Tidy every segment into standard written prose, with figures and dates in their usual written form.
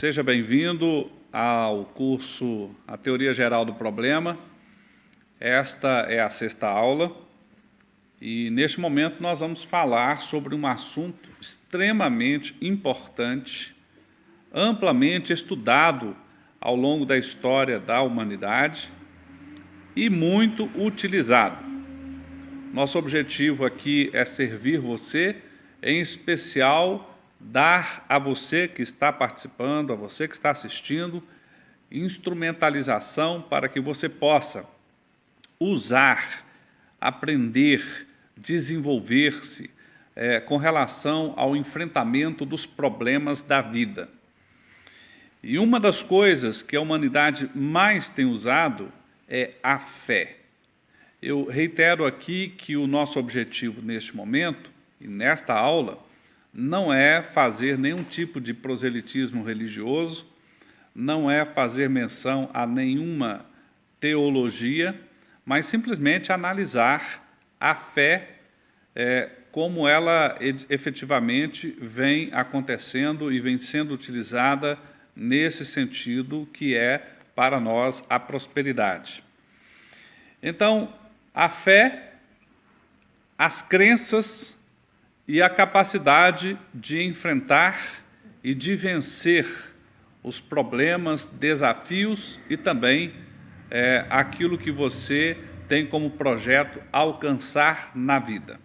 Seja bem-vindo ao curso A Teoria Geral do Problema. Esta é a 6ª aula e, neste momento, nós vamos falar sobre um assunto extremamente importante, amplamente estudado ao longo da história da humanidade e muito utilizado. Nosso objetivo aqui é servir você, em especial dar a você que está participando, a você que está assistindo, instrumentalização para que você possa usar, aprender, desenvolver-se com relação ao enfrentamento dos problemas da vida. E uma das coisas que a humanidade mais tem usado é a fé. Eu reitero aqui que o nosso objetivo neste momento e nesta aula não é fazer nenhum tipo de proselitismo religioso, não é fazer menção a nenhuma teologia, mas simplesmente analisar a fé como ela efetivamente vem acontecendo e vem sendo utilizada nesse sentido que é para nós a prosperidade. Então, a fé, as crenças e a capacidade de enfrentar e de vencer os problemas, desafios e também aquilo que você tem como projeto alcançar na vida.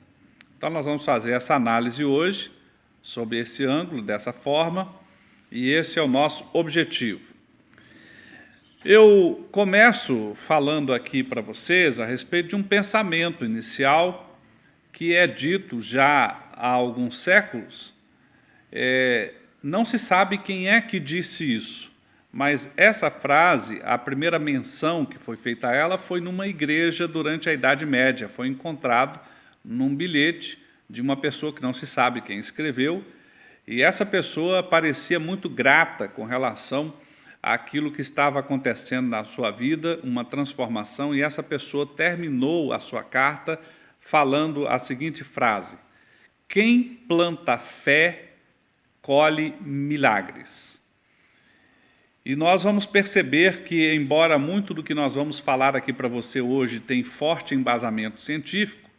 Então, nós vamos fazer essa análise hoje, sob esse ângulo, dessa forma, e esse é o nosso objetivo. Eu começo falando aqui para vocês a respeito de um pensamento inicial que é dito já há alguns séculos. Não se sabe quem é que disse isso, mas essa frase, a primeira menção que foi feita a ela foi numa igreja durante a Idade Média, foi encontrado num bilhete de uma pessoa que não se sabe quem escreveu, e essa pessoa parecia muito grata com relação àquilo que estava acontecendo na sua vida, uma transformação, e essa pessoa terminou a sua carta falando a seguinte frase: quem planta fé, colhe milagres. E nós vamos perceber que, embora muito do que nós vamos falar aqui para você hoje tem forte embasamento científico,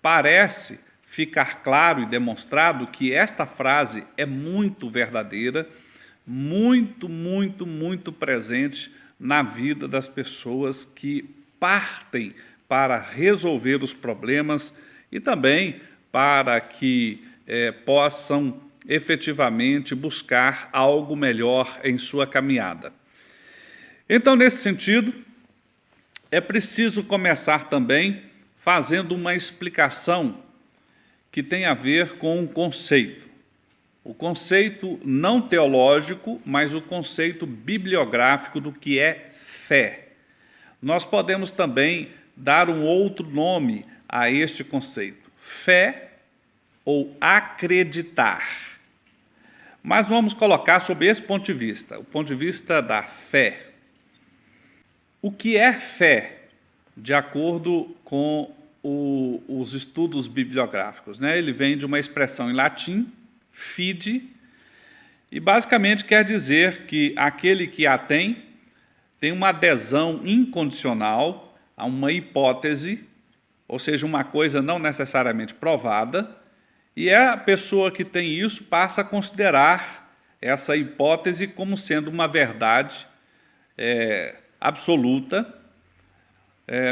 parece ficar claro e demonstrado que esta frase é muito verdadeira, muito presente na vida das pessoas que partem para resolver os problemas e também para que possam efetivamente buscar algo melhor em sua caminhada. Então, nesse sentido, é preciso começar também fazendo uma explicação que tem a ver com um conceito. O conceito não teológico, mas o conceito bibliográfico do que é fé. Nós podemos também dar um outro nome a este conceito: fé ou acreditar. Mas vamos colocar sob esse ponto de vista, o ponto de vista da fé. O que é fé, de acordo com os estudos bibliográficos, né? Ele vem de uma expressão em latim, fide, e basicamente quer dizer que aquele que a tem uma adesão incondicional a uma hipótese, ou seja, uma coisa não necessariamente provada, e a pessoa que tem isso passa a considerar essa hipótese como sendo uma verdade absoluta,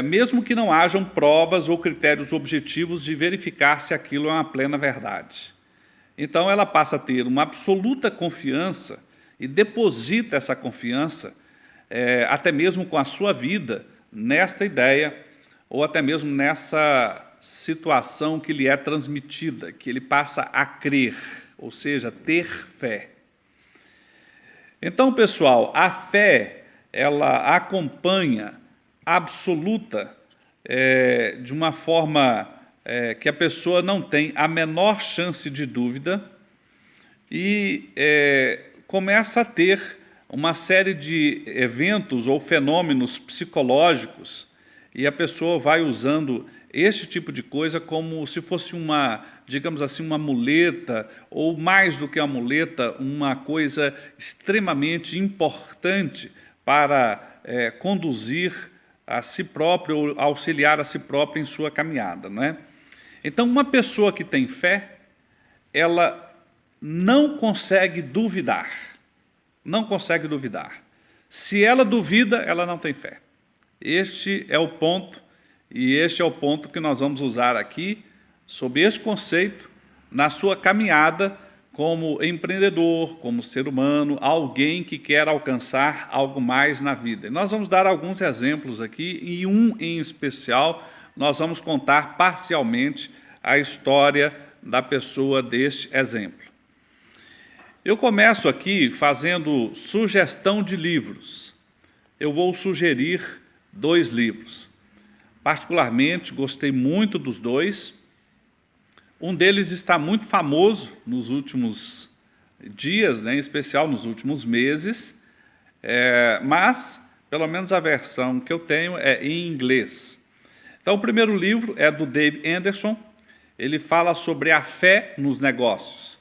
mesmo que não hajam provas ou critérios objetivos de verificar se aquilo é uma plena verdade. Então, ela passa a ter uma absoluta confiança e deposita essa confiança, até mesmo com a sua vida, nesta ideia, ou até mesmo nessa situação que lhe é transmitida, que ele passa a crer, ou seja, ter fé. Então, pessoal, a fé, ela acompanha absoluta, de uma forma que a pessoa não tem a menor chance de dúvida e começa a ter uma série de eventos ou fenômenos psicológicos, e a pessoa vai usando este tipo de coisa como se fosse uma, digamos assim, uma muleta, ou mais do que uma muleta, uma coisa extremamente importante para conduzir a si próprio, ou auxiliar a si próprio em sua caminhada, não é? Então, uma pessoa que tem fé, ela não consegue duvidar. Não consegue duvidar. Se ela duvida, ela não tem fé. Este é o ponto, e este é o ponto que nós vamos usar aqui, sob esse conceito, na sua caminhada como empreendedor, como ser humano, alguém que quer alcançar algo mais na vida. E nós vamos dar alguns exemplos aqui, e um em especial, nós vamos contar parcialmente a história da pessoa deste exemplo. Eu começo aqui fazendo sugestão de livros. Eu vou sugerir 2 livros. Particularmente, gostei muito dos 2. Um deles está muito famoso nos últimos dias, né, em especial nos últimos meses, mas, pelo menos a versão que eu tenho é em inglês. Então, o primeiro livro é do Dave Anderson. Ele fala sobre a fé nos negócios.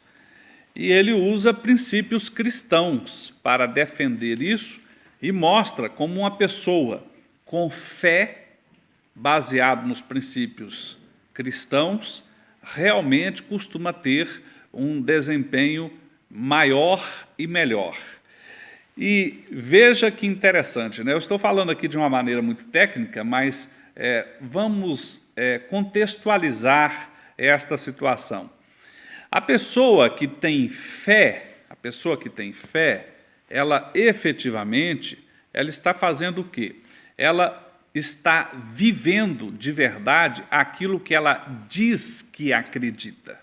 E ele usa princípios cristãos para defender isso e mostra como uma pessoa com fé, baseado nos princípios cristãos, realmente costuma ter um desempenho maior e melhor. E veja que interessante, né? Eu estou falando aqui de uma maneira muito técnica, mas vamos contextualizar esta situação. A pessoa que tem fé, ela efetivamente, ela está fazendo o quê? Ela está vivendo de verdade aquilo que ela diz que acredita.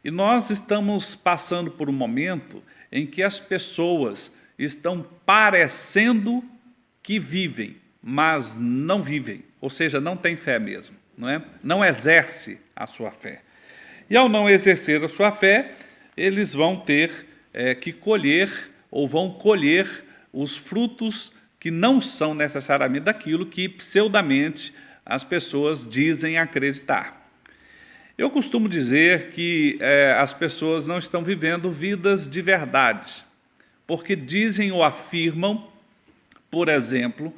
E nós estamos passando por um momento em que as pessoas estão parecendo que vivem, mas não vivem, ou seja, não tem fé mesmo, não é? Não exerce a sua fé. E ao não exercer a sua fé, eles vão ter que colher, ou vão colher os frutos que não são necessariamente daquilo que pseudamente as pessoas dizem acreditar. Eu costumo dizer que as pessoas não estão vivendo vidas de verdade, porque dizem ou afirmam, por exemplo,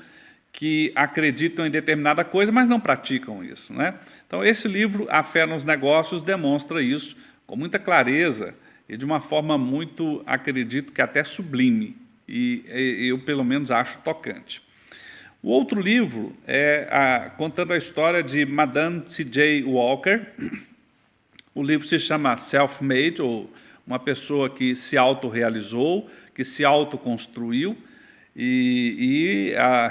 que acreditam em determinada coisa, mas não praticam isso, né? Então, esse livro, A Fé nos Negócios, demonstra isso com muita clareza e de uma forma muito, acredito que até sublime, e eu, pelo menos, acho tocante. O outro livro é contando a história de Madame C.J. Walker. O livro se chama Self-Made, ou uma pessoa que se autorrealizou, que se autoconstruiu,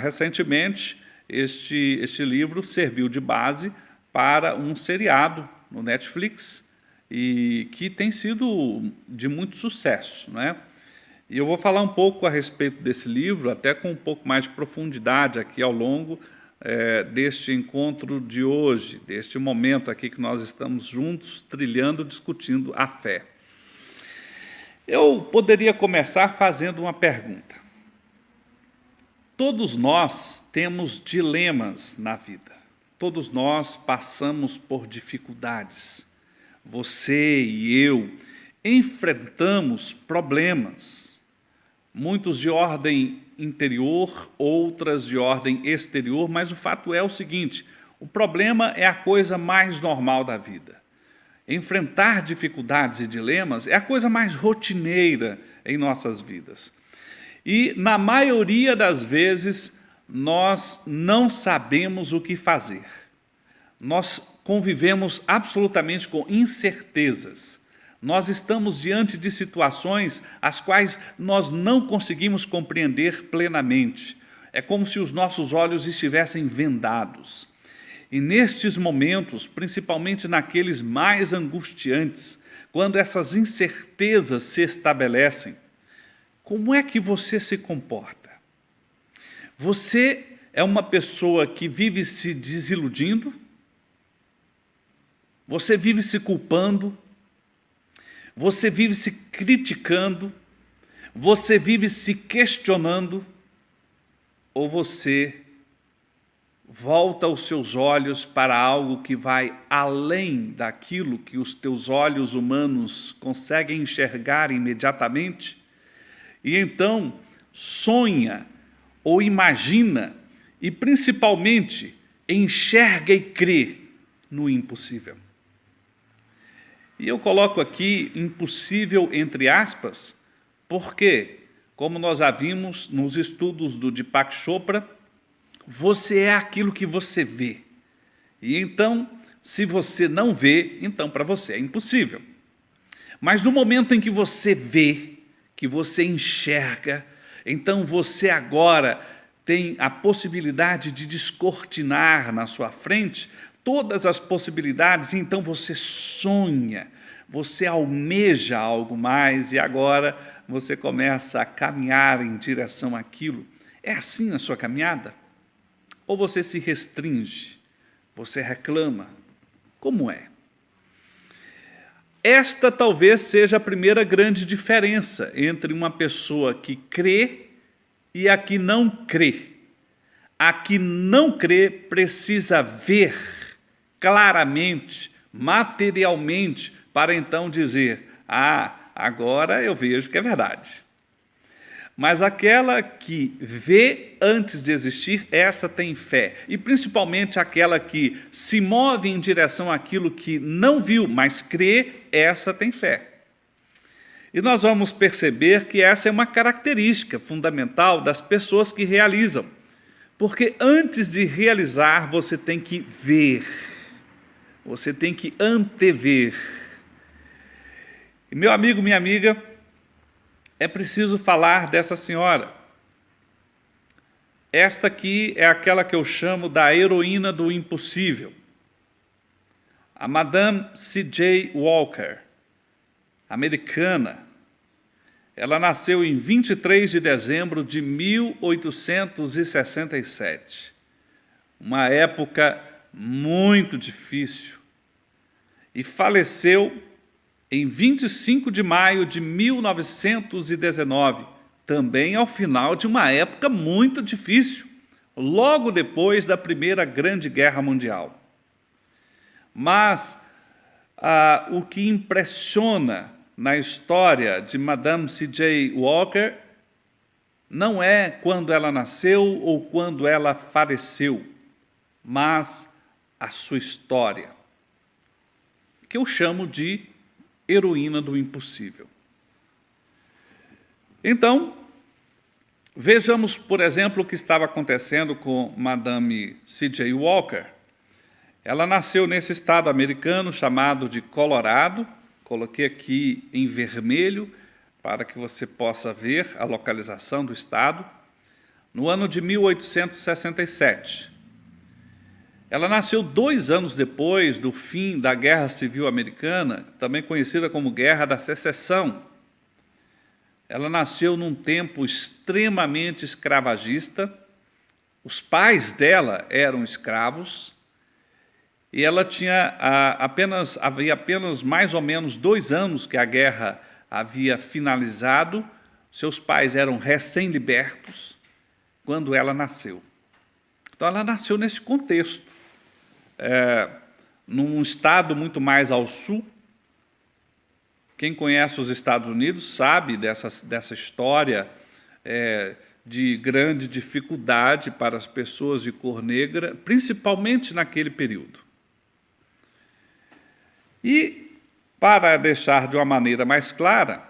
recentemente este livro serviu de base para um seriado no Netflix, e que tem sido de muito sucesso, né? E eu vou falar um pouco a respeito desse livro, até com um pouco mais de profundidade aqui ao longo deste encontro de hoje, deste momento aqui que nós estamos juntos, trilhando, discutindo a fé. Eu poderia começar fazendo uma pergunta. Todos nós temos dilemas na vida. Todos nós passamos por dificuldades. Você e eu enfrentamos problemas, muitos de ordem interior, outras de ordem exterior, mas o fato é o seguinte: o problema é a coisa mais normal da vida. Enfrentar dificuldades e dilemas é a coisa mais rotineira em nossas vidas. E, na maioria das vezes, nós não sabemos o que fazer. Nós convivemos absolutamente com incertezas. Nós estamos diante de situações as quais nós não conseguimos compreender plenamente. É como se os nossos olhos estivessem vendados. E nestes momentos, principalmente naqueles mais angustiantes, quando essas incertezas se estabelecem, como é que você se comporta? Você é uma pessoa que vive se desiludindo? Você vive se culpando? Você vive se criticando? Você vive se questionando? Ou você volta os seus olhos para algo que vai além daquilo que os teus olhos humanos conseguem enxergar imediatamente, e então sonha ou imagina e, principalmente, enxerga e crê no impossível. E eu coloco aqui impossível entre aspas, porque, como nós já vimos nos estudos do Deepak Chopra, você é aquilo que você vê. E então, se você não vê, então para você é impossível. Mas no momento em que você vê, que você enxerga, então você agora tem a possibilidade de descortinar na sua frente todas as possibilidades, e então você sonha, você almeja algo mais, e agora você começa a caminhar em direção àquilo. É assim a sua caminhada? Ou você se restringe? Você reclama? Como é? Esta talvez seja a primeira grande diferença entre uma pessoa que crê e a que não crê. A que não crê precisa ver claramente, materialmente, para então dizer: ah, agora eu vejo que é verdade. Mas aquela que vê antes de existir, essa tem fé. E principalmente aquela que se move em direção àquilo que não viu, mas crê, essa tem fé. E nós vamos perceber que essa é uma característica fundamental das pessoas que realizam. Porque antes de realizar, você tem que ver. Você tem que antever. E meu amigo, minha amiga, é preciso falar dessa senhora. Esta aqui é aquela que eu chamo da heroína do impossível. A Madame C.J. Walker, americana. Ela nasceu em 23 de dezembro de 1867. Uma época muito difícil. E faleceu em 25 de maio de 1919, também ao final de uma época muito difícil, logo depois da Primeira Grande Guerra Mundial. Mas o que impressiona na história de Madame C.J. Walker não é quando ela nasceu ou quando ela faleceu, mas a sua história, que eu chamo de heroína do impossível. Então, vejamos, por exemplo, o que estava acontecendo com Madame C.J. Walker. Ela nasceu nesse estado americano chamado de Colorado. Coloquei aqui em vermelho para que você possa ver a localização do estado, no ano de 1867. Ela nasceu 2 anos depois do fim da Guerra Civil Americana, também conhecida como Guerra da Secessão. Ela nasceu num tempo extremamente escravagista, os pais dela eram escravos, e ela havia apenas mais ou menos 2 anos que a guerra havia finalizado, seus pais eram recém-libertos quando ela nasceu. Então ela nasceu nesse contexto. Num estado muito mais ao sul. Quem conhece os Estados Unidos sabe dessa história de grande dificuldade para as pessoas de cor negra, principalmente naquele período. E, para deixar de uma maneira mais clara,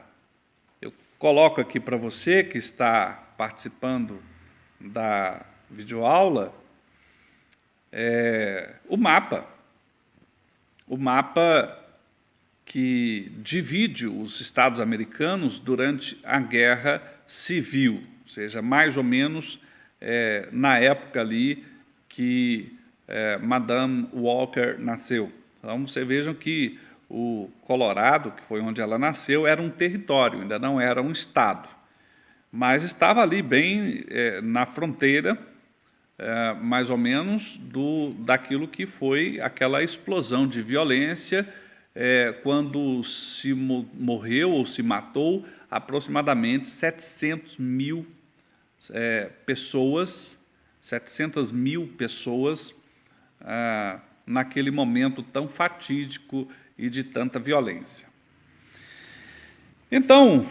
eu coloco aqui para você que está participando da videoaula, o mapa que divide os Estados americanos durante a Guerra Civil, ou seja, mais ou menos na época ali que Madame Walker nasceu. Então, vocês vejam que o Colorado, que foi onde ela nasceu, era um território, ainda não era um estado, mas estava ali bem na fronteira, mais ou menos, daquilo que foi aquela explosão de violência, quando se morreu ou se matou aproximadamente 700 mil pessoas 700 mil pessoas naquele momento tão fatídico e de tanta violência. Então,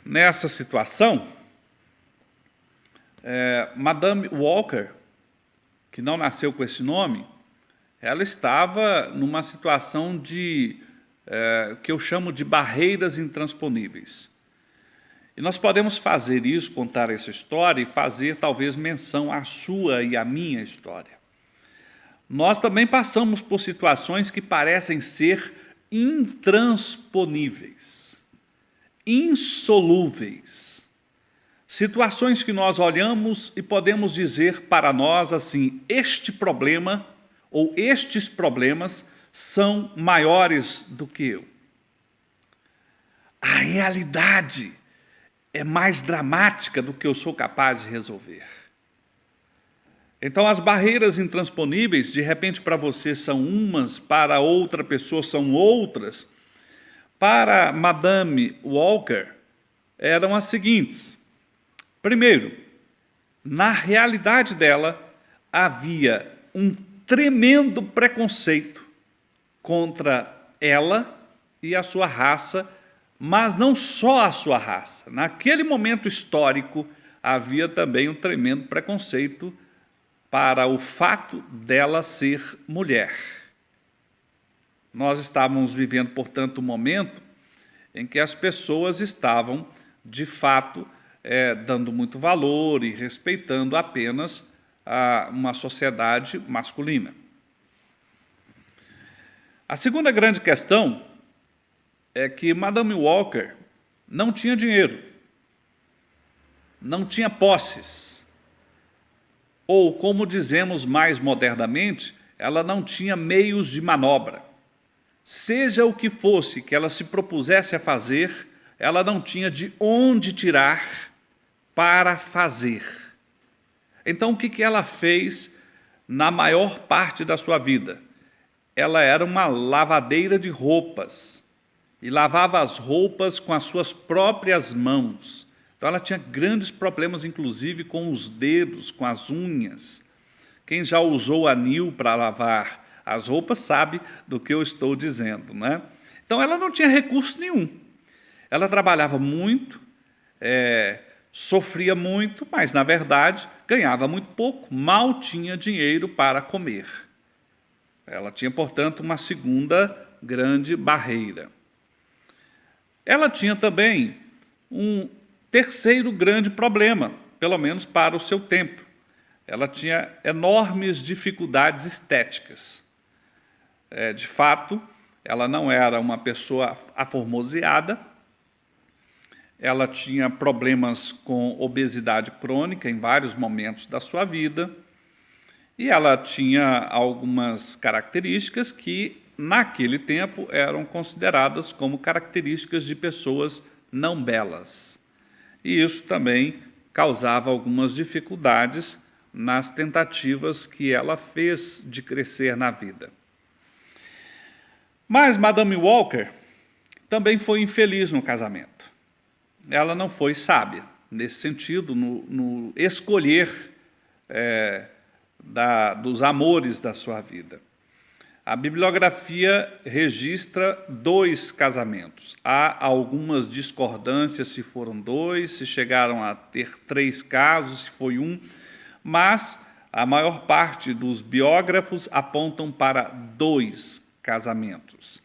nessa situação, Madame Walker, que não nasceu com esse nome, ela estava numa situação de que eu chamo de barreiras intransponíveis. E nós podemos fazer isso, contar essa história e fazer talvez menção à sua e à minha história. Nós também passamos por situações que parecem ser intransponíveis, insolúveis. Situações que nós olhamos e podemos dizer para nós assim: este problema ou estes problemas são maiores do que eu. A realidade é mais dramática do que eu sou capaz de resolver. Então, as barreiras intransponíveis, de repente, para você são umas, para outra pessoa são outras. Para Madame Walker, eram as seguintes. Primeiro, na realidade dela, havia um tremendo preconceito contra ela e a sua raça, mas não só a sua raça. Naquele momento histórico, havia também um tremendo preconceito para o fato dela ser mulher. Nós estávamos vivendo, portanto, um momento em que as pessoas estavam, de fato, dando muito valor e respeitando apenas uma sociedade masculina. A segunda grande questão é que Madame Walker não tinha dinheiro, não tinha posses, ou, como dizemos mais modernamente, ela não tinha meios de manobra. Seja o que fosse que ela se propusesse a fazer, ela não tinha de onde tirar para fazer. Então, o que ela fez na maior parte da sua vida? Ela era uma lavadeira de roupas e lavava as roupas com as suas próprias mãos. Então, ela tinha grandes problemas, inclusive, com os dedos, com as unhas. Quem já usou anil para lavar as roupas sabe do que eu estou dizendo, né? Então, ela não tinha recurso nenhum. Ela trabalhava muito, sofria muito, mas, na verdade, ganhava muito pouco, mal tinha dinheiro para comer. Ela tinha, portanto, uma segunda grande barreira. Ela tinha também um terceiro grande problema, pelo menos para o seu tempo. Ela tinha enormes dificuldades estéticas. De fato, ela não era uma pessoa aformoseada, ela tinha problemas com obesidade crônica em vários momentos da sua vida, e ela tinha algumas características que, naquele tempo, eram consideradas como características de pessoas não belas. E isso também causava algumas dificuldades nas tentativas que ela fez de crescer na vida. Mas Madame Walker também foi infeliz no casamento. Ela não foi sábia, nesse sentido, no escolher dos amores da sua vida. A bibliografia registra 2 casamentos. Há algumas discordâncias se foram 2, se chegaram a ter 3 casos, se foi 1, mas a maior parte dos biógrafos apontam para 2 casamentos.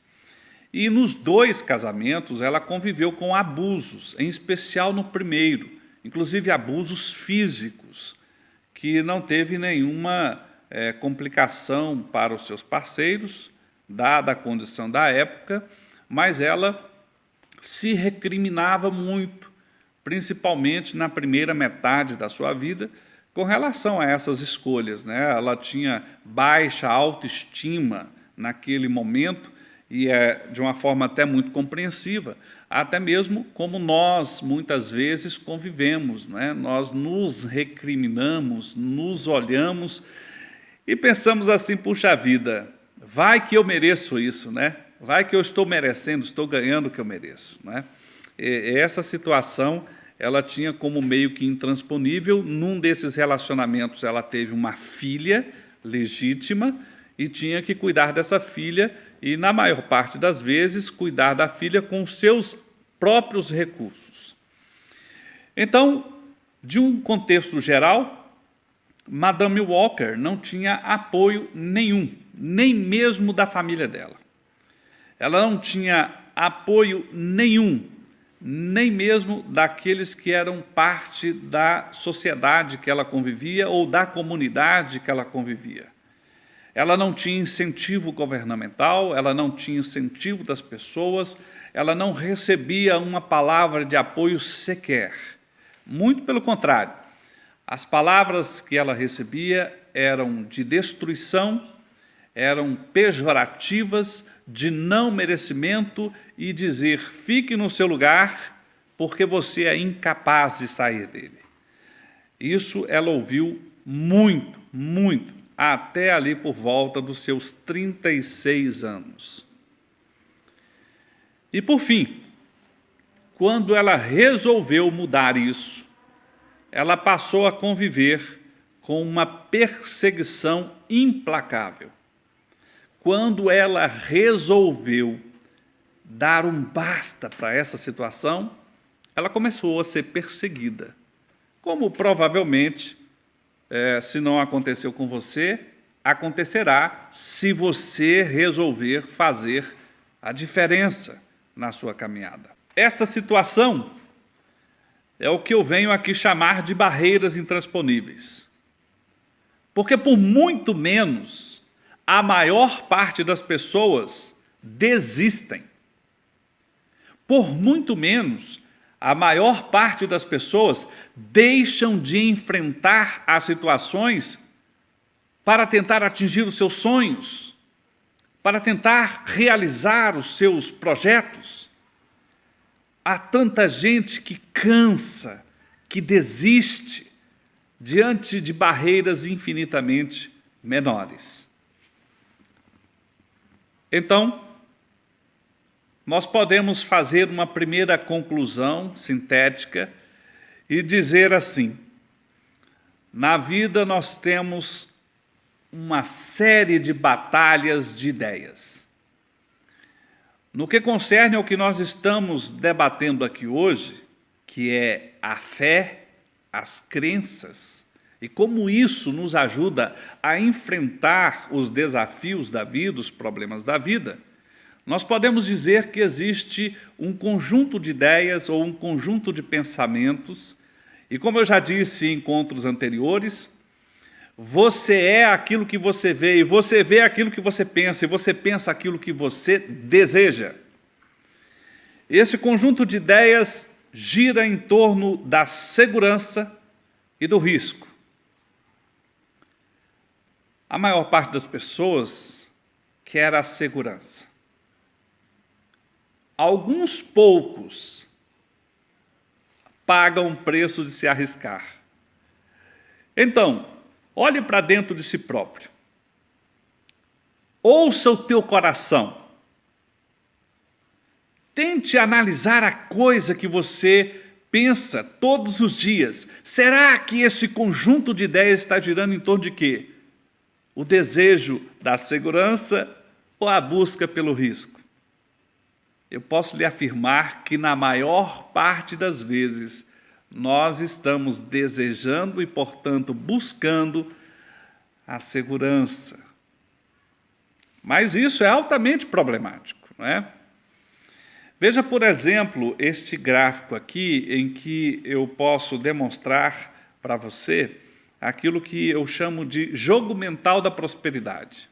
E nos 2 casamentos ela conviveu com abusos, em especial no primeiro, inclusive abusos físicos, que não teve nenhuma complicação para os seus parceiros, dada a condição da época, mas ela se recriminava muito, principalmente na primeira metade da sua vida, com relação a essas escolhas, né? Ela tinha baixa autoestima naquele momento, e de uma forma até muito compreensiva, até mesmo como nós, muitas vezes, convivemos, né? Nós nos recriminamos, nos olhamos e pensamos assim: puxa vida, vai que eu mereço isso, né? Vai que eu estou merecendo, estou ganhando o que eu mereço, né? E essa situação ela tinha como meio que intransponível, num desses relacionamentos ela teve uma filha legítima e tinha que cuidar dessa filha e, na maior parte das vezes, cuidar da filha com seus próprios recursos. Então, de um contexto geral, Madame Walker não tinha apoio nenhum, nem mesmo da família dela. Ela não tinha apoio nenhum, nem mesmo daqueles que eram parte da sociedade que ela convivia ou da comunidade que ela convivia. Ela não tinha incentivo governamental, ela não tinha incentivo das pessoas, ela não recebia uma palavra de apoio sequer. Muito pelo contrário, as palavras que ela recebia eram de destruição, eram pejorativas, de não merecimento e dizer, fique no seu lugar, porque você é incapaz de sair dele. Isso ela ouviu muito, muito, até ali por volta dos seus 36 anos. E, por fim, quando ela resolveu mudar isso, ela passou a conviver com uma perseguição implacável. Quando ela resolveu dar um basta para essa situação, ela começou a ser perseguida. Como provavelmente, se não aconteceu com você, acontecerá se você resolver fazer a diferença na sua caminhada. Essa situação é o que eu venho aqui chamar de barreiras intransponíveis. Porque por muito menos, a maior parte das pessoas desistem. Por muito menos, a maior parte das pessoas deixam de enfrentar as situações para tentar atingir os seus sonhos, para tentar realizar os seus projetos. Há tanta gente que cansa, que desiste diante de barreiras infinitamente menores. Então, nós podemos fazer uma primeira conclusão sintética e dizer assim: na vida nós temos uma série de batalhas de ideias. No que concerne ao que nós estamos debatendo aqui hoje, que é a fé, as crenças, e como isso nos ajuda a enfrentar os desafios da vida, os problemas da vida, nós podemos dizer que existe um conjunto de ideias ou um conjunto de pensamentos, e como eu já disse em encontros anteriores, você é aquilo que você vê, e você vê aquilo que você pensa, e você pensa aquilo que você deseja. Esse conjunto de ideias gira em torno da segurança e do risco. A maior parte das pessoas quer a segurança. Alguns poucos pagam o preço de se arriscar. Então, olhe para dentro de si próprio. Ouça o teu coração. Tente analisar a coisa que você pensa todos os dias. Será que esse conjunto de ideias está girando em torno de quê? O desejo da segurança ou a busca pelo risco? Eu posso lhe afirmar que, na maior parte das vezes, nós estamos desejando e, portanto, buscando a segurança. Mas isso é altamente problemático, não é? Veja, por exemplo, este gráfico aqui, em que eu posso demonstrar para você aquilo que eu chamo de jogo mental da prosperidade.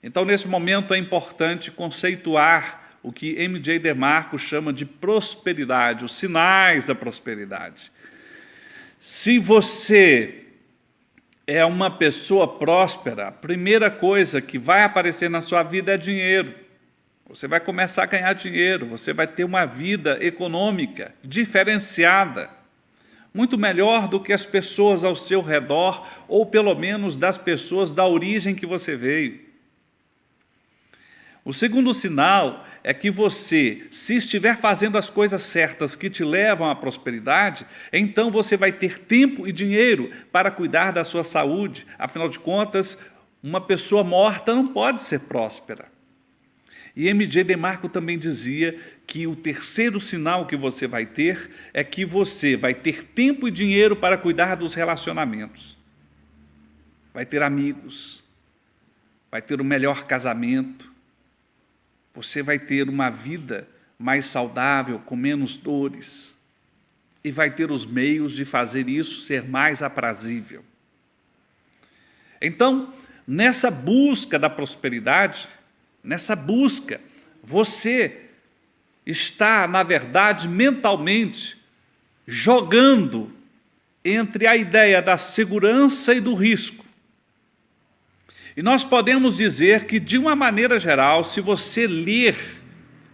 Então, nesse momento, é importante conceituar o que M.J. DeMarco chama de prosperidade, os sinais da prosperidade. Se você é uma pessoa próspera, a primeira coisa que vai aparecer na sua vida é dinheiro. Você vai começar a ganhar dinheiro, você vai ter uma vida econômica diferenciada, muito melhor do que as pessoas ao seu redor, ou pelo menos das pessoas da origem que você veio. O segundo sinal é que você, se estiver fazendo as coisas certas que te levam à prosperidade, então você vai ter tempo e dinheiro para cuidar da sua saúde. Afinal de contas, uma pessoa morta não pode ser próspera. E M.J. DeMarco também dizia que o terceiro sinal que você vai ter é que você vai ter tempo e dinheiro para cuidar dos relacionamentos. Vai ter amigos, vai ter o melhor casamento, você vai ter uma vida mais saudável, com menos dores, e vai ter os meios de fazer isso ser mais aprazível. Então, nessa busca da prosperidade, nessa busca, você está, na verdade, mentalmente, jogando entre a ideia da segurança e do risco. E nós podemos dizer que, de uma maneira geral, se você ler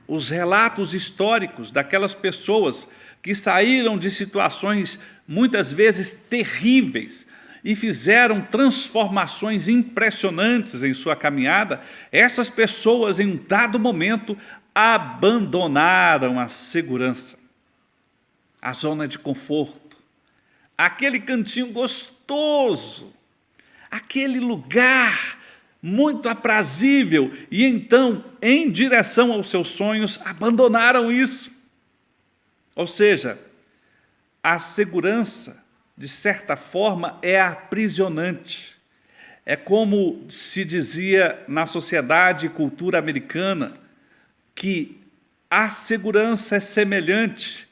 os relatos históricos daquelas pessoas que saíram de situações muitas vezes terríveis e fizeram transformações impressionantes em sua caminhada, essas pessoas, em um dado momento, abandonaram a segurança, a zona de conforto, aquele cantinho gostoso, aquele lugar muito aprazível, e então, em direção aos seus sonhos, abandonaram isso. Ou seja, a segurança, de certa forma, é aprisionante. É como se dizia na sociedade e cultura americana, que a segurança é semelhante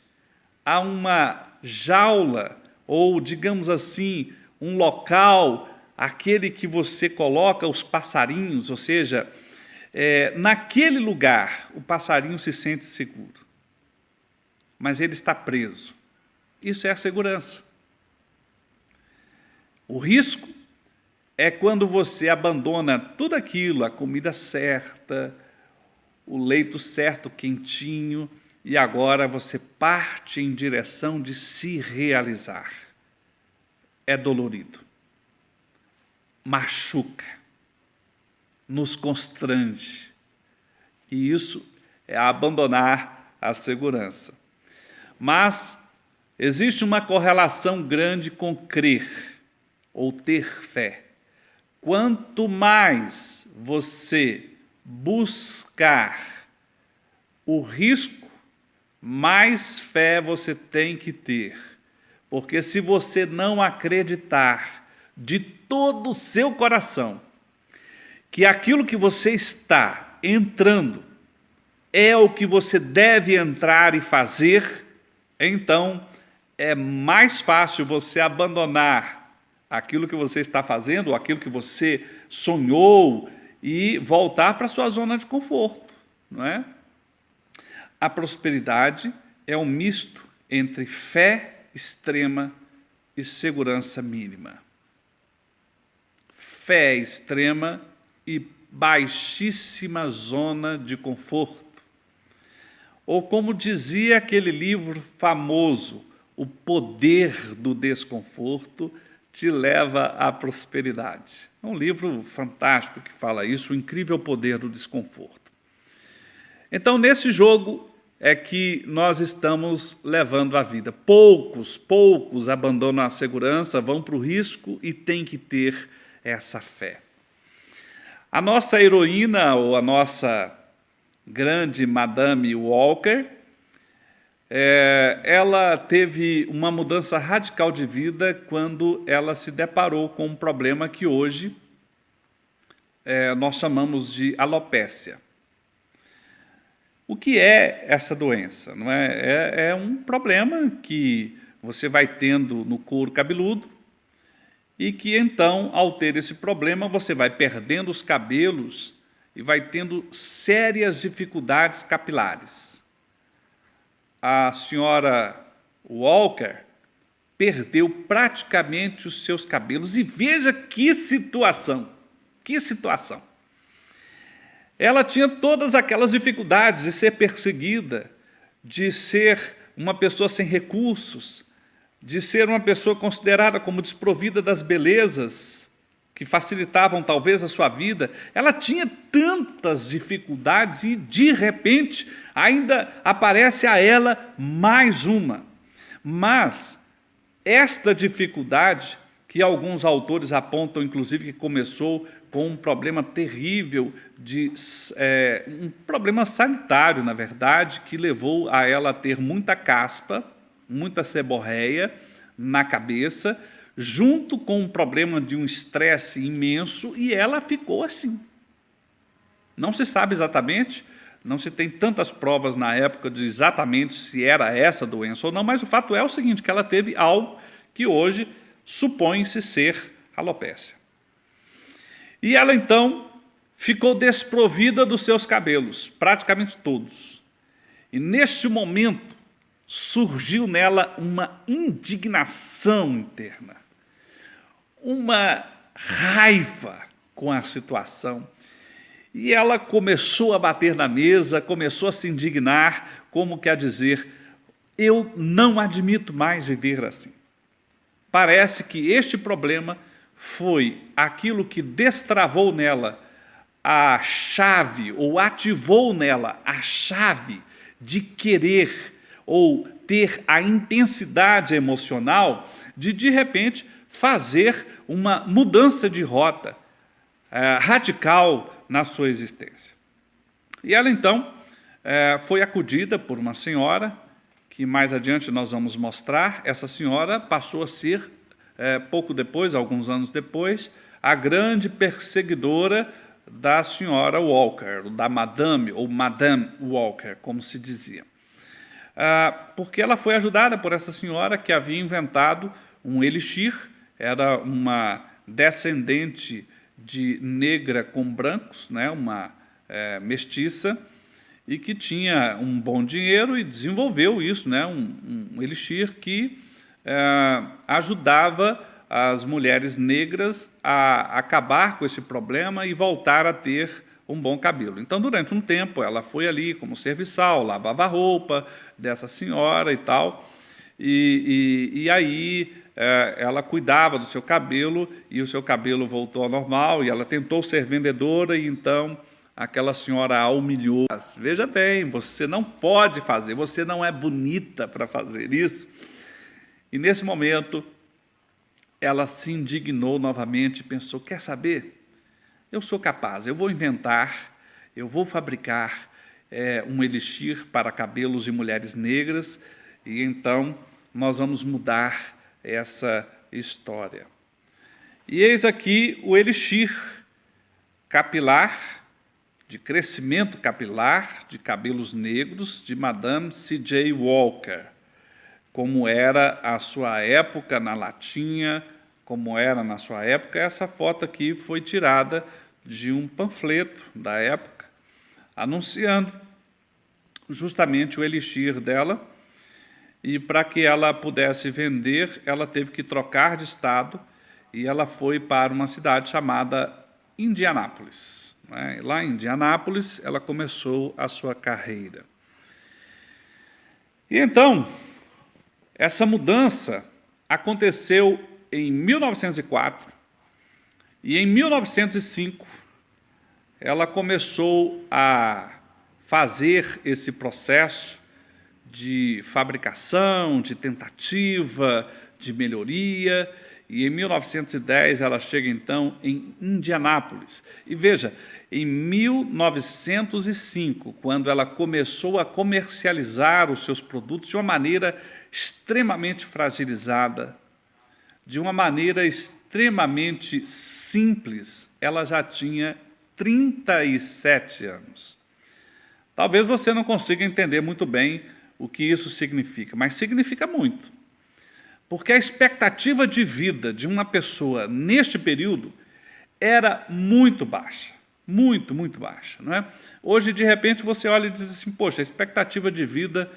a uma jaula, ou, digamos assim, um local, aquele que você coloca os passarinhos, ou seja, naquele lugar o passarinho se sente seguro, mas ele está preso. Isso é a segurança. O risco é quando você abandona tudo aquilo, a comida certa, o leito certo, quentinho, e agora você parte em direção de se realizar. É dolorido, machuca, nos constrange, e isso é abandonar a segurança. Mas existe uma correlação grande com crer, ou ter fé. Quanto mais você buscar o risco, mais fé você tem que ter. Porque se você não acreditar de todo o seu coração que aquilo que você está entrando é o que você deve entrar e fazer, então é mais fácil você abandonar aquilo que você está fazendo, ou aquilo que você sonhou, e voltar para a sua zona de conforto, não é? A prosperidade é um misto entre fé extrema e segurança mínima. Fé extrema e baixíssima zona de conforto. Ou como dizia aquele livro famoso, O Poder do Desconforto te leva à prosperidade. É um livro fantástico que fala isso, O Incrível Poder do Desconforto. Então, nesse jogo é que nós estamos levando a vida. Poucos abandonam a segurança, vão para o risco e têm que ter essa fé. A nossa heroína, ou a nossa grande Madame Walker, ela teve uma mudança radical de vida quando ela se deparou com um problema que hoje nós chamamos de alopécia. O que é essa doença? Não é um problema que você vai tendo no couro cabeludo e que, então, ao ter esse problema, você vai perdendo os cabelos e vai tendo sérias dificuldades capilares. A senhora Walker perdeu praticamente os seus cabelos, e veja que situação, que situação. Ela tinha todas aquelas dificuldades de ser perseguida, de ser uma pessoa sem recursos, de ser uma pessoa considerada como desprovida das belezas que facilitavam talvez a sua vida, ela tinha tantas dificuldades e, de repente, ainda aparece a ela mais uma. Mas esta dificuldade, que alguns autores apontam, inclusive, que começou com um problema terrível, um problema sanitário, na verdade, que levou a ela a ter muita caspa, muita seborréia na cabeça, junto com um problema de um estresse imenso, e ela ficou assim. Não se sabe exatamente, não se tem tantas provas na época de exatamente se era essa doença ou não, mas o fato é o seguinte, que ela teve algo que hoje supõe-se ser alopécia. E ela, então, ficou desprovida dos seus cabelos, praticamente todos. E, neste momento, surgiu nela uma indignação interna, uma raiva com a situação. E ela começou a bater na mesa, começou a se indignar, como quer dizer, eu não admito mais viver assim. Parece que este problema foi aquilo que destravou nela a chave, ou ativou nela a chave de querer ou ter a intensidade emocional de repente, fazer uma mudança de rota radical na sua existência. E ela, então, foi acudida por uma senhora, que mais adiante nós vamos mostrar. Essa senhora passou a ser, pouco depois, alguns anos depois, a grande perseguidora da senhora Walker, da Madame, ou Madame Walker, como se dizia. Porque ela foi ajudada por essa senhora que havia inventado um elixir, era uma descendente de negra com brancos, né, uma mestiça, e que tinha um bom dinheiro e desenvolveu isso, né, um elixir que ajudava as mulheres negras a acabar com esse problema e voltar a ter um bom cabelo. Então, durante um tempo, ela foi ali como serviçal, lavava a roupa dessa senhora e tal, e aí ela cuidava do seu cabelo, e o seu cabelo voltou ao normal, e ela tentou ser vendedora, e então aquela senhora a humilhou. Veja bem, você não pode fazer, você não é bonita para fazer isso. E nesse momento, ela se indignou novamente e pensou, quer saber? Eu sou capaz, eu vou inventar, eu vou fabricar um elixir para cabelos de mulheres negras, e então nós vamos mudar essa história. E eis aqui o elixir capilar, de crescimento capilar, de cabelos negros, de Madame C.J. Walker, como era a sua época na latinha, como era na sua época. Essa foto aqui foi tirada de um panfleto da época, anunciando justamente o elixir dela, e para que ela pudesse vender, ela teve que trocar de estado, e ela foi para uma cidade chamada Indianápolis. Né? Lá em Indianápolis, ela começou a sua carreira. E então, essa mudança aconteceu em 1904, e em 1905, ela começou a fazer esse processo de fabricação, de tentativa, de melhoria, e em 1910 ela chega, então, em Indianápolis. E veja, em 1905, quando ela começou a comercializar os seus produtos de uma maneira extremamente fragilizada, de uma maneira extremamente simples, ela já tinha 37 anos. Talvez você não consiga entender muito bem o que isso significa, mas significa muito. Porque a expectativa de vida de uma pessoa neste período era muito baixa, muito, muito baixa. Não é? Hoje, de repente, você olha e diz assim, poxa, a expectativa de vida,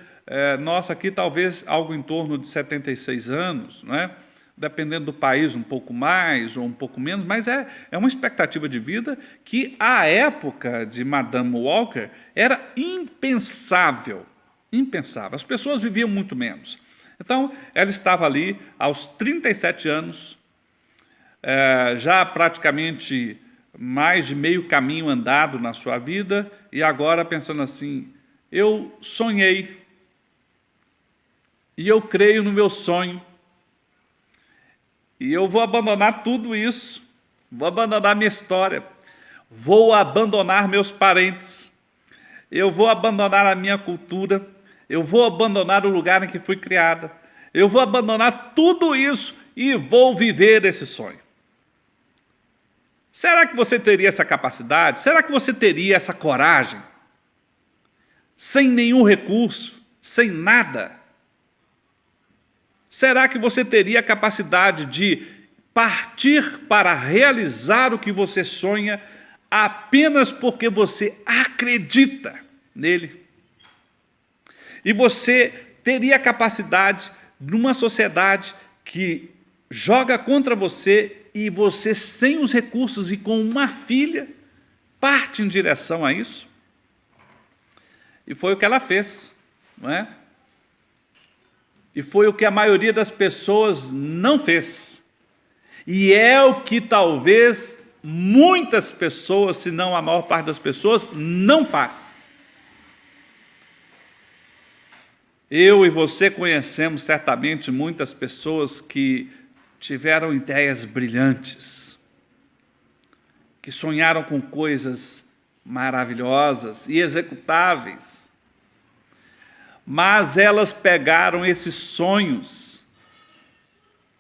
nossa, aqui talvez algo em torno de 76 anos, não é? Dependendo do país, um pouco mais ou um pouco menos, mas é uma expectativa de vida que, à época de Madame Walker, era impensável, impensável. As pessoas viviam muito menos. Então, ela estava ali, aos 37 anos, já praticamente mais de meio caminho andado na sua vida, e agora pensando assim, eu sonhei, e eu creio no meu sonho, e eu vou abandonar tudo isso, vou abandonar minha história, vou abandonar meus parentes, eu vou abandonar a minha cultura, eu vou abandonar o lugar em que fui criada, eu vou abandonar tudo isso e vou viver esse sonho. Será que você teria essa capacidade? Será que você teria essa coragem? Sem nenhum recurso, sem nada? Será que você teria a capacidade de partir para realizar o que você sonha apenas porque você acredita nele? E você teria a capacidade, numa sociedade que joga contra você, e você, sem os recursos e com uma filha, parte em direção a isso? E foi o que ela fez, não é? E foi o que a maioria das pessoas não fez. E é o que talvez muitas pessoas, se não a maior parte das pessoas, não faz. Eu e você conhecemos certamente muitas pessoas que tiveram ideias brilhantes, que sonharam com coisas maravilhosas e executáveis, mas elas pegaram esses sonhos,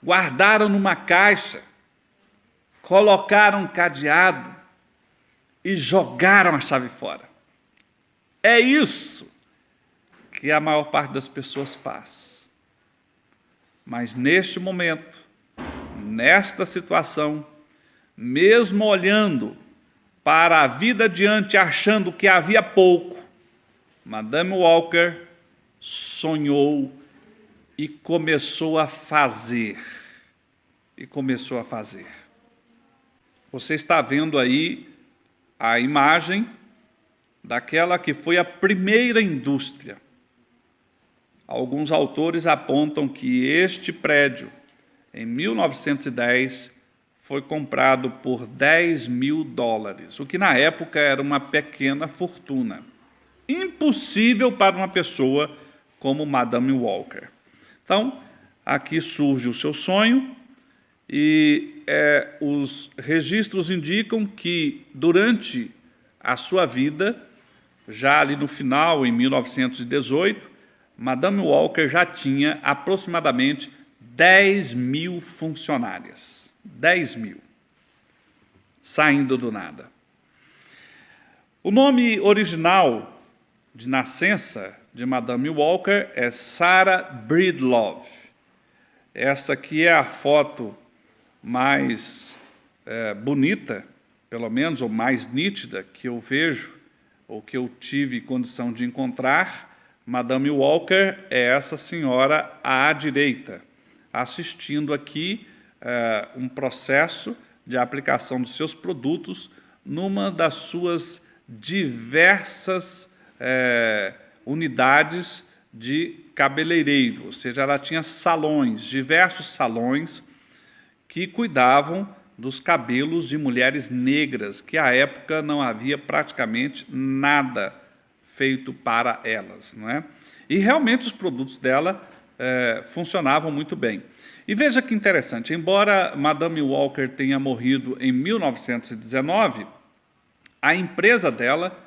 guardaram numa caixa, colocaram um cadeado e jogaram a chave fora. É isso que a maior parte das pessoas faz. Mas neste momento, nesta situação, mesmo olhando para a vida adiante, achando que havia pouco, Madame Walker sonhou e começou a fazer. Você está vendo aí a imagem daquela que foi a primeira indústria. Alguns autores apontam que este prédio, em 1910, foi comprado por $10.000, o que na época era uma pequena fortuna. Impossível para uma pessoa como Madame Walker. Então, aqui surge o seu sonho, e os registros indicam que, durante a sua vida, já ali no final, em 1918, Madame Walker já tinha aproximadamente 10.000 funcionárias. 10.000. Saindo do nada. O nome original de nascença de Madame Walker é Sarah Breedlove. Essa aqui é a foto mais bonita, pelo menos, ou mais nítida, que eu vejo, ou que eu tive condição de encontrar. Madame Walker é essa senhora à direita, assistindo aqui um processo de aplicação dos seus produtos numa das suas diversas unidades de cabeleireiro, ou seja, ela tinha salões, diversos salões que cuidavam dos cabelos de mulheres negras, que à época não havia praticamente nada feito para elas, não é? E realmente os produtos dela funcionavam muito bem. E veja que interessante, embora Madame Walker tenha morrido em 1919, a empresa dela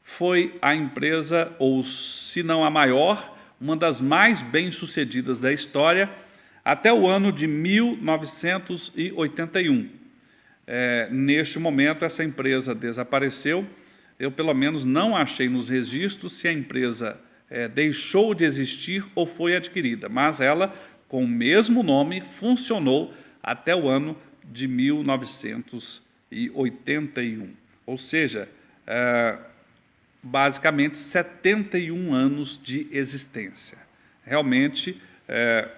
foi a empresa, ou se não a maior, uma das mais bem-sucedidas da história, até o ano de 1981. Neste momento, essa empresa desapareceu. Eu, pelo menos, não achei nos registros se a empresa deixou de existir ou foi adquirida, mas ela, com o mesmo nome, funcionou até o ano de 1981. Ou seja, basicamente 71 anos de existência. Realmente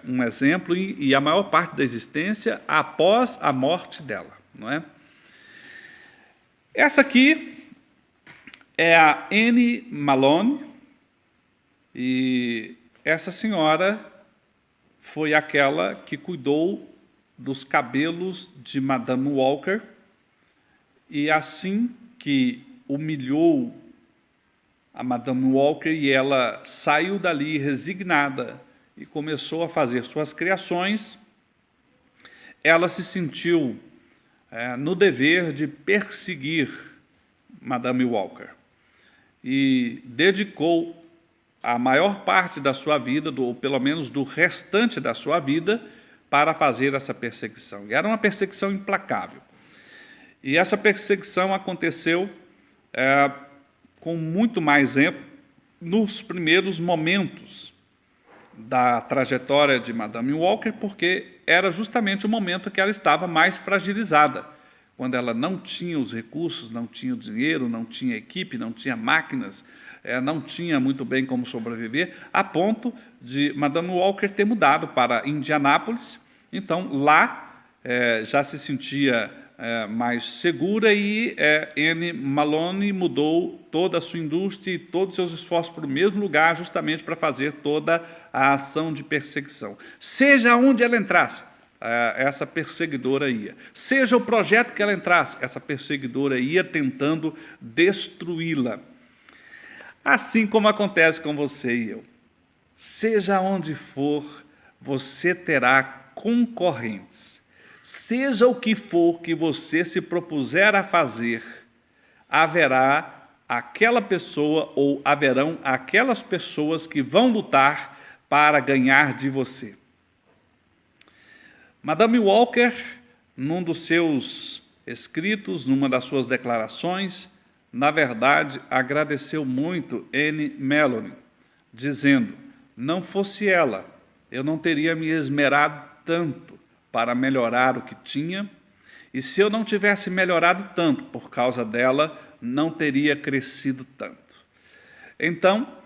um exemplo, e a maior parte da existência após a morte dela, não é? Essa aqui é a Anne Malone, e essa senhora foi aquela que cuidou dos cabelos de Madame Walker, e assim que humilhou a Madame Walker, e ela saiu dali resignada e começou a fazer suas criações, ela se sentiu no dever de perseguir Madame Walker e dedicou a maior parte da sua vida, ou pelo menos do restante da sua vida, para fazer essa perseguição. E era uma perseguição implacável. E essa perseguição aconteceu com muito mais ênfase nos primeiros momentos da trajetória de Madame Walker, porque era justamente o momento que ela estava mais fragilizada, quando ela não tinha os recursos, não tinha o dinheiro, não tinha equipe, não tinha máquinas, não tinha muito bem como sobreviver, a ponto de Madame Walker ter mudado para Indianápolis. Então, lá já se sentia mais segura, e Anne Maloney mudou toda a sua indústria e todos os seus esforços para o mesmo lugar, justamente para fazer toda a ação de perseguição. Seja onde ela entrasse, essa perseguidora ia. Seja o projeto que ela entrasse, essa perseguidora ia tentando destruí-la. Assim como acontece com você e eu. Seja onde for, você terá concorrentes. Seja o que for que você se propuser a fazer, haverá aquela pessoa ou haverão aquelas pessoas que vão lutar para ganhar de você. Madame Walker, num dos seus escritos, numa das suas declarações, na verdade, agradeceu muito Anne Maloney, dizendo: não fosse ela, eu não teria me esmerado tanto para melhorar o que tinha, e se eu não tivesse melhorado tanto por causa dela, não teria crescido tanto. Então,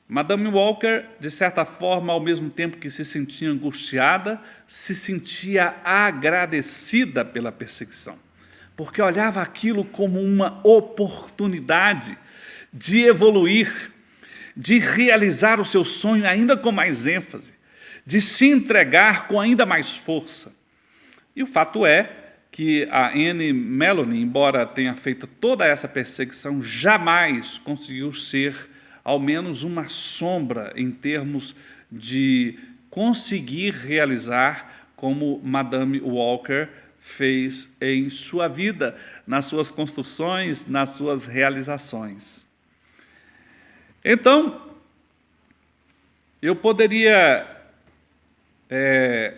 Madame Walker, de certa forma, ao mesmo tempo que se sentia angustiada, se sentia agradecida pela perseguição, porque olhava aquilo como uma oportunidade de evoluir, de realizar o seu sonho ainda com mais ênfase, de se entregar com ainda mais força. E o fato é que a Anne Maloney, embora tenha feito toda essa perseguição, jamais conseguiu ser, ao menos, uma sombra em termos de conseguir realizar como Madame Walker fez em sua vida, nas suas construções, nas suas realizações. Então, eu poderia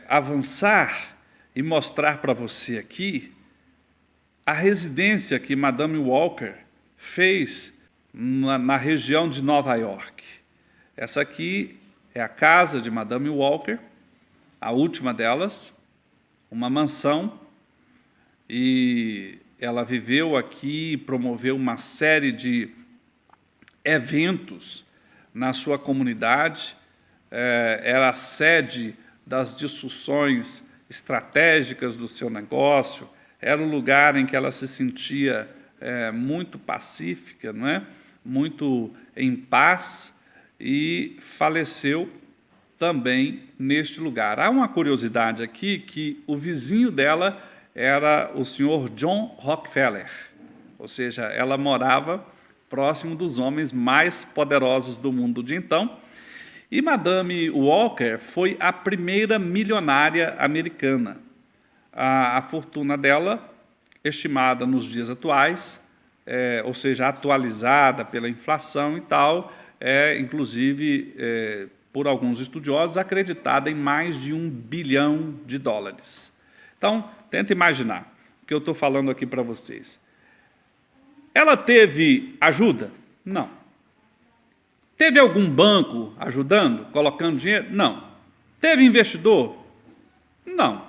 avançar e mostrar para você aqui a residência que Madame Walker fez na região de Nova York. Essa aqui é a casa de Madame Walker, a última delas, uma mansão, e ela viveu aqui e promoveu uma série de eventos na sua comunidade, era a sede das discussões estratégicas do seu negócio, era o lugar em que ela se sentia muito pacífica, não é? Muito em paz, e faleceu também neste lugar. Há uma curiosidade aqui, que o vizinho dela era o senhor John Rockefeller, ou seja, ela morava próximo dos homens mais poderosos do mundo de então. E Madame Walker foi a primeira milionária americana. A fortuna dela, estimada nos dias atuais, ou seja, atualizada pela inflação e tal, inclusive, por alguns estudiosos, acreditada em mais de $1 bilhão. Então, tenta imaginar o que eu estou falando aqui para vocês. Ela teve ajuda? Não. Teve algum banco ajudando, colocando dinheiro? Não. Teve investidor? Não.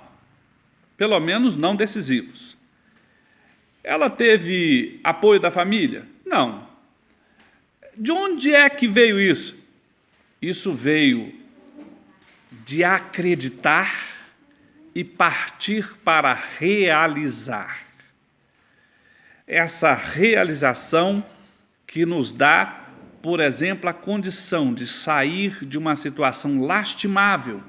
Pelo menos não decisivos. Ela teve apoio da família? Não. De onde é que veio isso? Isso veio de acreditar e partir para realizar. Essa realização que nos dá, por exemplo, a condição de sair de uma situação lastimável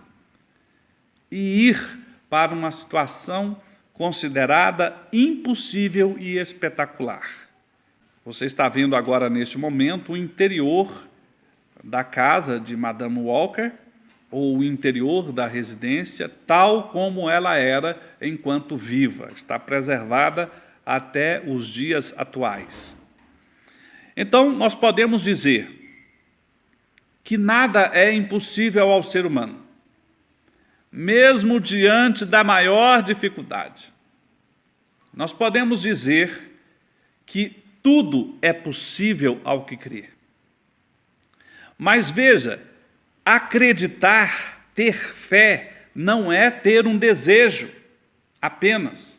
e ir para uma situação considerada impossível e espetacular. Você está vendo agora, neste momento, o interior da casa de Madame Walker, ou o interior da residência, tal como ela era enquanto viva. Está preservada até os dias atuais. Então, nós podemos dizer que nada é impossível ao ser humano, mesmo diante da maior dificuldade. Nós podemos dizer que tudo é possível ao que crê. Mas veja, acreditar, ter fé, não é ter um desejo apenas.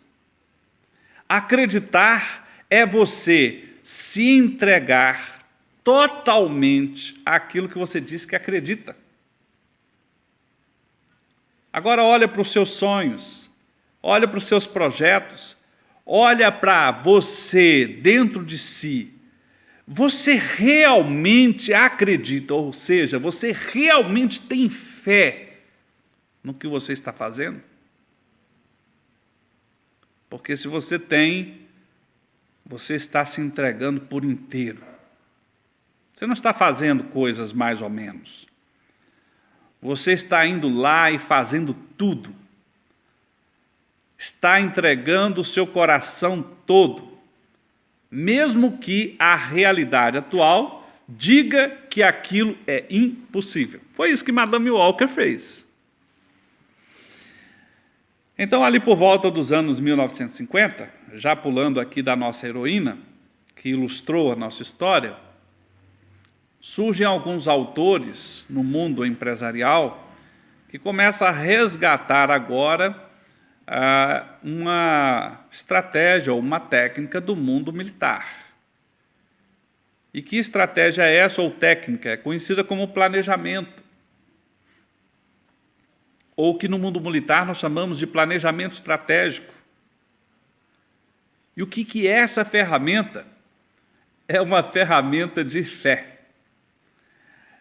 Acreditar é você se entregar totalmente àquilo que você diz que acredita. Agora olha para os seus sonhos, olha para os seus projetos, olha para você dentro de si. Você realmente acredita, ou seja, você realmente tem fé no que você está fazendo? Porque se você tem, você está se entregando por inteiro. Você não está fazendo coisas mais ou menos. Você está indo lá e fazendo tudo. Está entregando o seu coração todo, mesmo que a realidade atual diga que aquilo é impossível. Foi isso que Madame Walker fez. Então, ali por volta dos anos 1950, já pulando aqui da nossa heroína, que ilustrou a nossa história, surgem alguns autores no mundo empresarial que começam a resgatar agora uma estratégia ou uma técnica do mundo militar. E que estratégia é essa ou técnica? É conhecida como planejamento, ou que no mundo militar nós chamamos de planejamento estratégico. E o que é essa ferramenta? É uma ferramenta de fé.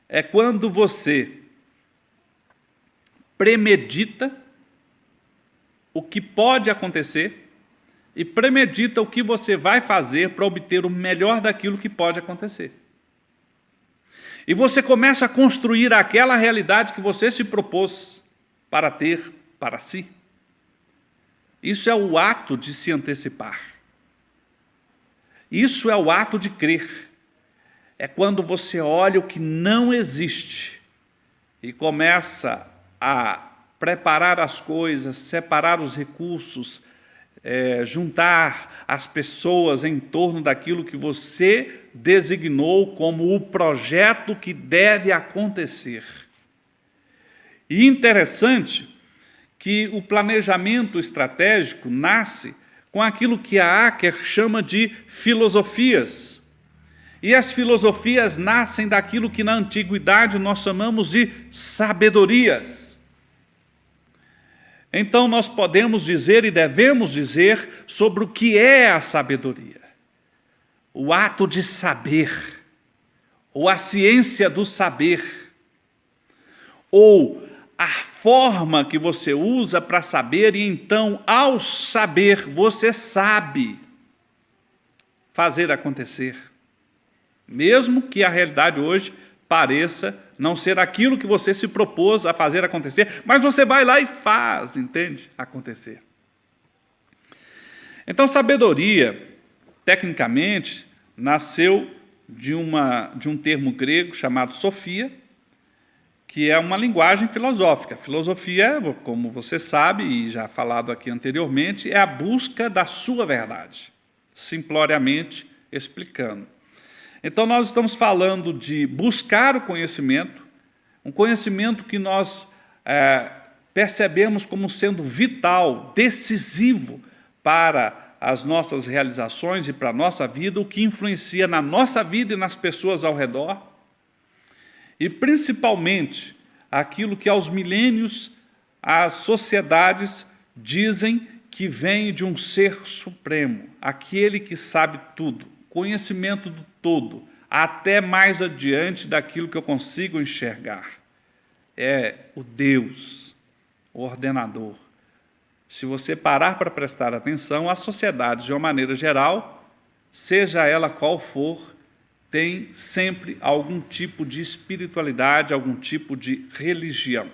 É quando você premedita o que pode acontecer e premedita o que você vai fazer para obter o melhor daquilo que pode acontecer. E você começa a construir aquela realidade que você se propôs para ter para si. Isso é o ato de se antecipar. Isso é o ato de crer. É quando você olha o que não existe e começa a preparar as coisas, separar os recursos, juntar as pessoas em torno daquilo que você designou como o projeto que deve acontecer. E interessante que o planejamento estratégico nasce com aquilo que a Acker chama de filosofias. E as filosofias nascem daquilo que na antiguidade nós chamamos de sabedorias. Então nós podemos dizer e devemos dizer sobre o que é a sabedoria. O ato de saber, ou a ciência do saber, ou a forma que você usa para saber, e então, ao saber, você sabe fazer acontecer. Mesmo que a realidade hoje pareça não ser aquilo que você se propôs a fazer acontecer, mas você vai lá e faz, entende? Acontecer. Então, sabedoria, tecnicamente, nasceu de um termo grego chamado sofia, que é uma linguagem filosófica. Filosofia, como você sabe, e já falado aqui anteriormente, é a busca da sua verdade, simploriamente explicando. Então, nós estamos falando de buscar o conhecimento, um conhecimento que nós percebemos como sendo vital, decisivo para as nossas realizações e para a nossa vida, o que influencia na nossa vida e nas pessoas ao redor, e principalmente aquilo que aos milênios as sociedades dizem que vem de um ser supremo, aquele que sabe tudo, conhecimento do todo, até mais adiante daquilo que eu consigo enxergar. É o Deus, o ordenador, se você parar para prestar atenção, a sociedade, de uma maneira geral, seja ela qual for, tem sempre algum tipo de espiritualidade, algum tipo de religião.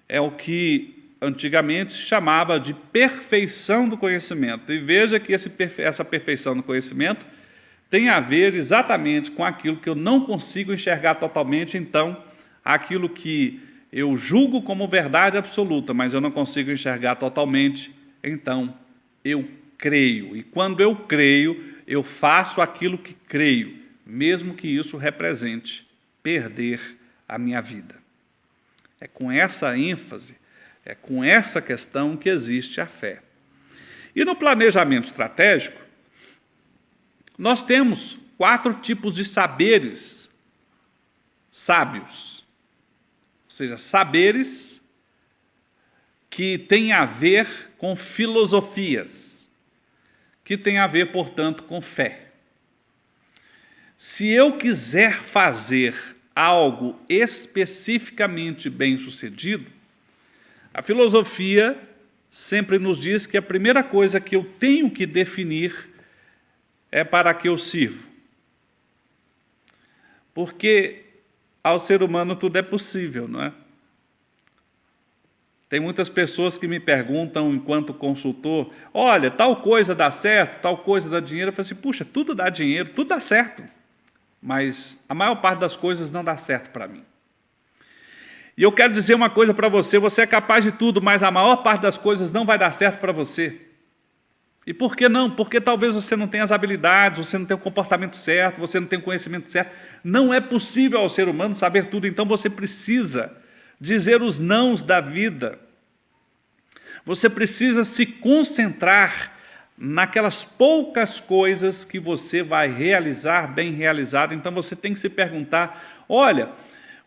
É o que antigamente se chamava de perfeição do conhecimento. E veja que essa perfeição do conhecimento tem a ver exatamente com aquilo que eu não consigo enxergar totalmente, então, aquilo que eu julgo como verdade absoluta, mas eu não consigo enxergar totalmente, então eu creio. E quando eu creio, eu faço aquilo que creio, mesmo que isso represente perder a minha vida. É com essa ênfase, é com essa questão que existe a fé. E no planejamento estratégico, nós temos 4 tipos de saberes sábios. Ou seja, saberes que têm a ver com filosofias, que têm a ver, portanto, com fé. Se eu quiser fazer algo especificamente bem-sucedido, a filosofia sempre nos diz que a primeira coisa que eu tenho que definir é para que eu sirvo. Porque ao ser humano tudo é possível, não é? Tem muitas pessoas que me perguntam, enquanto consultor, olha, tal coisa dá certo, tal coisa dá dinheiro. Eu falo assim, puxa, tudo dá dinheiro, tudo dá certo. Mas a maior parte das coisas não dá certo para mim. E eu quero dizer uma coisa para você, você é capaz de tudo, mas a maior parte das coisas não vai dar certo para você. E por que não? Porque talvez você não tenha as habilidades, você não tenha o comportamento certo, você não tenha o conhecimento certo. Não é possível ao ser humano saber tudo, então você precisa dizer os nãos da vida. Você precisa se concentrar naquelas poucas coisas que você vai realizar bem realizado. Então você tem que se perguntar, olha,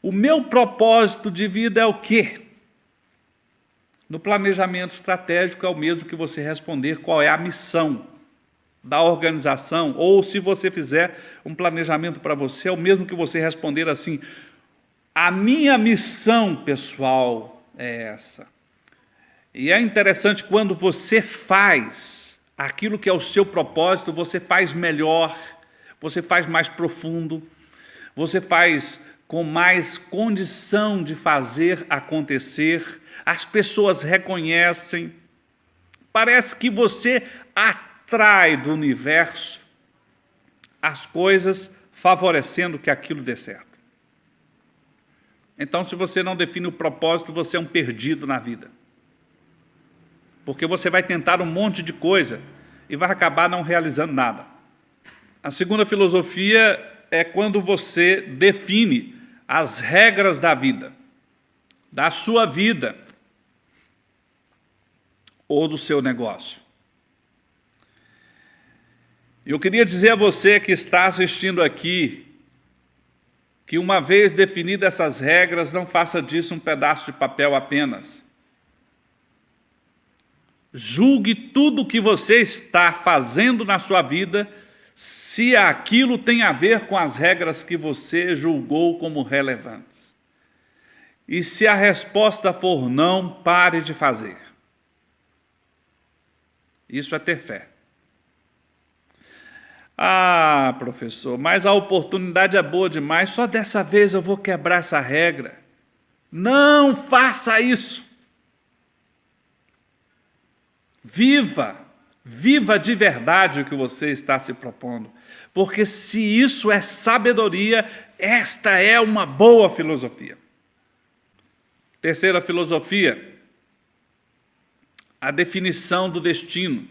o meu propósito de vida é o quê? No planejamento estratégico é o mesmo que você responder qual é a missão da organização, ou se você fizer um planejamento para você, é o mesmo que você responder assim, a minha missão pessoal é essa. E é interessante quando você faz aquilo que é o seu propósito, você faz melhor, você faz mais profundo, você faz com mais condição de fazer acontecer, as pessoas reconhecem, parece que você atrai do universo as coisas favorecendo que aquilo dê certo. Então, se você não define o propósito, você é um perdido na vida. Porque você vai tentar um monte de coisa e vai acabar não realizando nada. A segunda filosofia é quando você define as regras da vida, da sua vida ou do seu negócio. Eu queria dizer a você que está assistindo aqui, que uma vez definidas essas regras, não faça disso um pedaço de papel apenas. Julgue tudo o que você está fazendo na sua vida, se aquilo tem a ver com as regras que você julgou como relevantes. E se a resposta for não, pare de fazer. Isso é ter fé. Ah, professor, mas a oportunidade é boa demais, só dessa vez eu vou quebrar essa regra. Não faça isso. Viva de verdade o que você está se propondo. Porque se isso é sabedoria, esta é uma boa filosofia. Terceira filosofia, a definição do destino.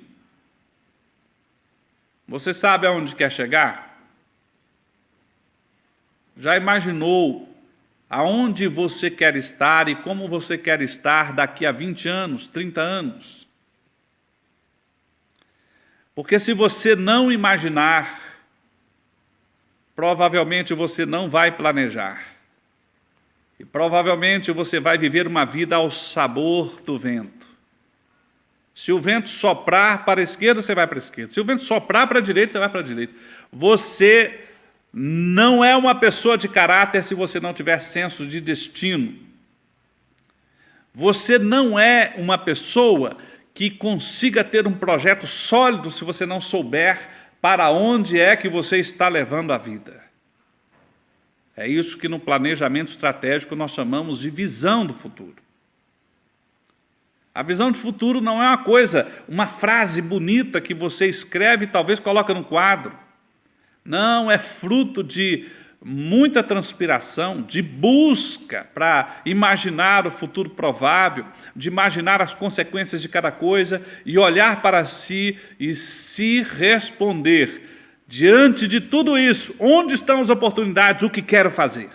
Você sabe aonde quer chegar? Já imaginou aonde você quer estar e como você quer estar daqui a 20 anos, 30 anos? Porque se você não imaginar, provavelmente você não vai planejar. E provavelmente você vai viver uma vida ao sabor do vento. Se o vento soprar para a esquerda, você vai para a esquerda. Se o vento soprar para a direita, você vai para a direita. Você não é uma pessoa de caráter se você não tiver senso de destino. Você não é uma pessoa que consiga ter um projeto sólido se você não souber para onde é que você está levando a vida. É isso que no planejamento estratégico nós chamamos de visão do futuro. A visão de futuro não é uma coisa, uma frase bonita que você escreve e talvez coloca no quadro. Não, é fruto de muita transpiração, de busca para imaginar o futuro provável, de imaginar as consequências de cada coisa e olhar para si e se responder, diante de tudo isso, onde estão as oportunidades, o que quero fazer?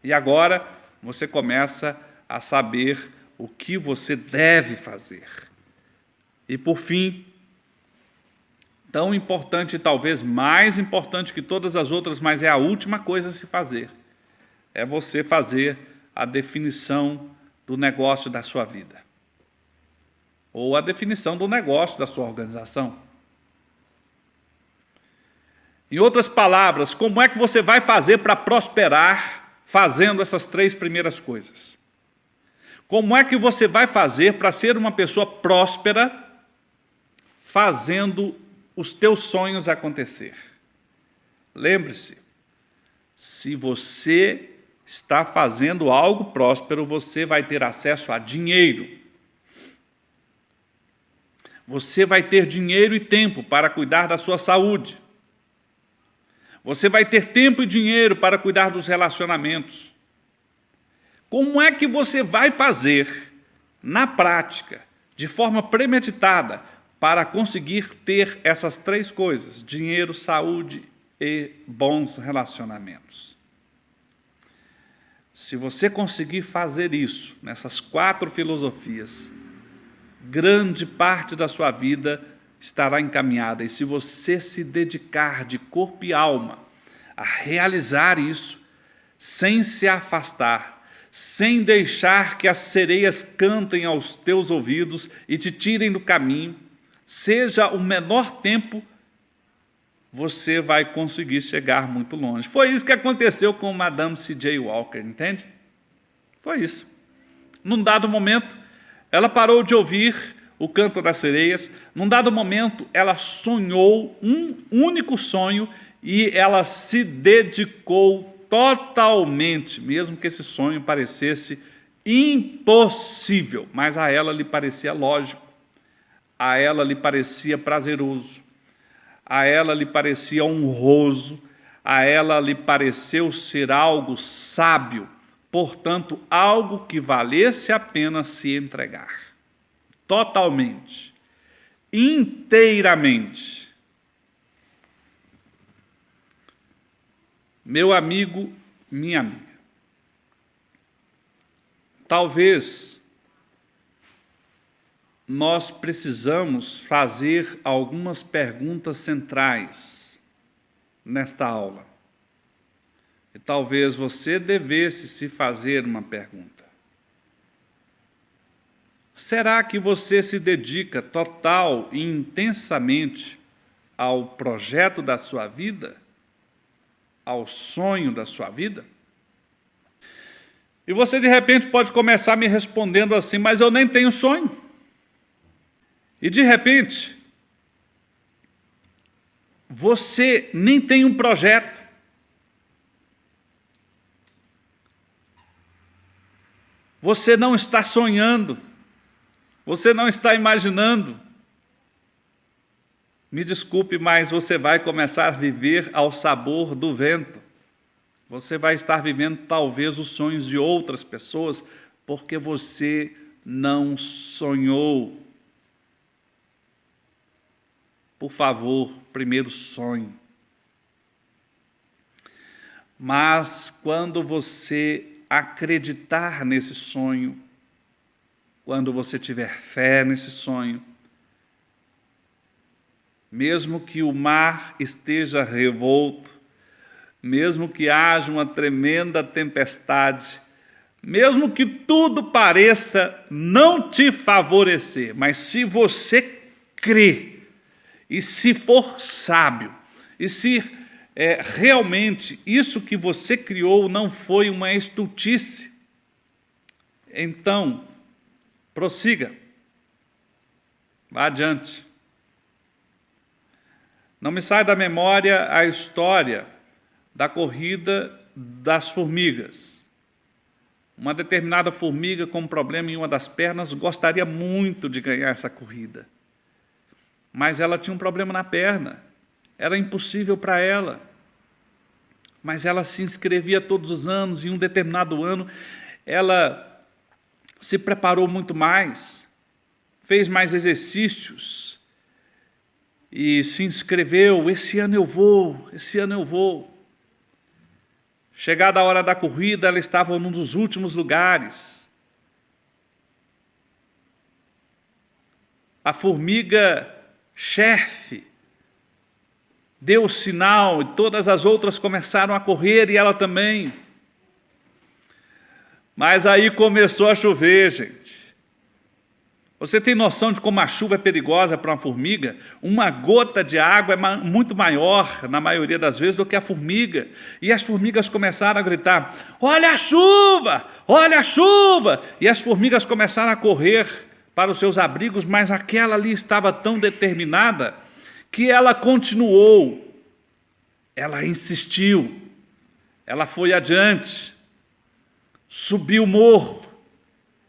E agora você começa a saber o que você deve fazer. E por fim, tão importante, talvez mais importante que todas as outras, mas é a última coisa a se fazer, é você fazer a definição do negócio da sua vida, ou a definição do negócio da sua organização. Em outras palavras, como é que você vai fazer para prosperar fazendo essas 3 primeiras coisas? Como é que você vai fazer para ser uma pessoa próspera fazendo os teus sonhos acontecer? Lembre-se, se você está fazendo algo próspero, você vai ter acesso a dinheiro. Você vai ter dinheiro e tempo para cuidar da sua saúde. Você vai ter tempo e dinheiro para cuidar dos relacionamentos. Como é que você vai fazer, na prática, de forma premeditada, para conseguir ter essas 3 coisas, dinheiro, saúde e bons relacionamentos? Se você conseguir fazer isso, nessas 4 filosofias, grande parte da sua vida estará encaminhada. E se você se dedicar de corpo e alma a realizar isso, sem se afastar, sem deixar que as sereias cantem aos teus ouvidos e te tirem do caminho, seja o menor tempo, você vai conseguir chegar muito longe. Foi isso que aconteceu com Madame C.J. Walker, entende? Foi isso. Num dado momento, ela parou de ouvir o canto das sereias. Num dado momento, ela sonhou um único sonho e ela se dedicou totalmente, mesmo que esse sonho parecesse impossível, mas a ela lhe parecia lógico, a ela lhe parecia prazeroso, a ela lhe parecia honroso, a ela lhe pareceu ser algo sábio, portanto, algo que valesse a pena se entregar. Totalmente, inteiramente. Meu amigo, minha amiga, talvez nós precisamos fazer algumas perguntas centrais nesta aula. E talvez você devesse se fazer uma pergunta. Será que você se dedica total e intensamente ao projeto da sua vida? Ao sonho da sua vida? E você, de repente, pode começar me respondendo assim, mas eu nem tenho sonho. E, de repente, você nem tem um projeto. Você não está sonhando. Você não está imaginando. Me desculpe, mas você vai começar a viver ao sabor do vento. Você vai estar vivendo, talvez, os sonhos de outras pessoas, porque você não sonhou. Por favor, primeiro sonhe. Mas quando você acreditar nesse sonho, quando você tiver fé nesse sonho, mesmo que o mar esteja revolto, mesmo que haja uma tremenda tempestade, mesmo que tudo pareça não te favorecer, mas se você crê, e se for sábio, e se realmente isso que você criou não foi uma estultice, Então, prossiga. Vá adiante. Não me sai da memória a história da corrida das formigas. Uma determinada formiga com um problema em uma das pernas gostaria muito de ganhar essa corrida. Mas ela tinha um problema na perna. Era impossível para ela. Mas ela se inscrevia todos os anos, e em um determinado ano ela se preparou muito mais, fez mais exercícios e se inscreveu. Esse ano eu vou, esse ano eu vou. Chegada a hora da corrida, ela estava num dos últimos lugares. A formiga chefe deu o sinal e todas as outras começaram a correr e ela também. Mas aí começou a chover, gente. Você tem noção de como a chuva é perigosa para uma formiga? Uma gota de água é muito maior, na maioria das vezes, do que a formiga. E as formigas começaram a gritar: olha a chuva! Olha a chuva! E as formigas começaram a correr para os seus abrigos, mas aquela ali estava tão determinada que ela continuou. Ela insistiu. Ela foi adiante. Subiu o morro.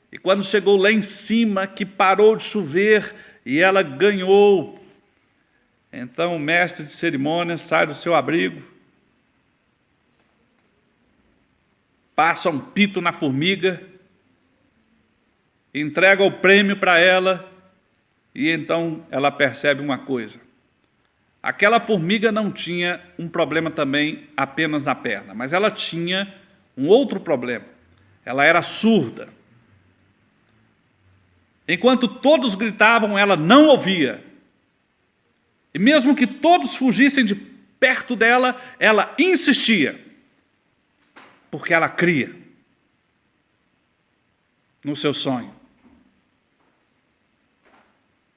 E quando chegou lá em cima, que parou de chover, e ela ganhou. Então o mestre de cerimônias sai do seu abrigo, passa um pito na formiga, entrega o prêmio para ela, e então ela percebe uma coisa. Aquela formiga não tinha um problema também apenas na perna, mas ela tinha um outro problema. Ela era surda. Enquanto todos gritavam, ela não ouvia. E mesmo que todos fugissem de perto dela, ela insistia, porque ela cria no seu sonho.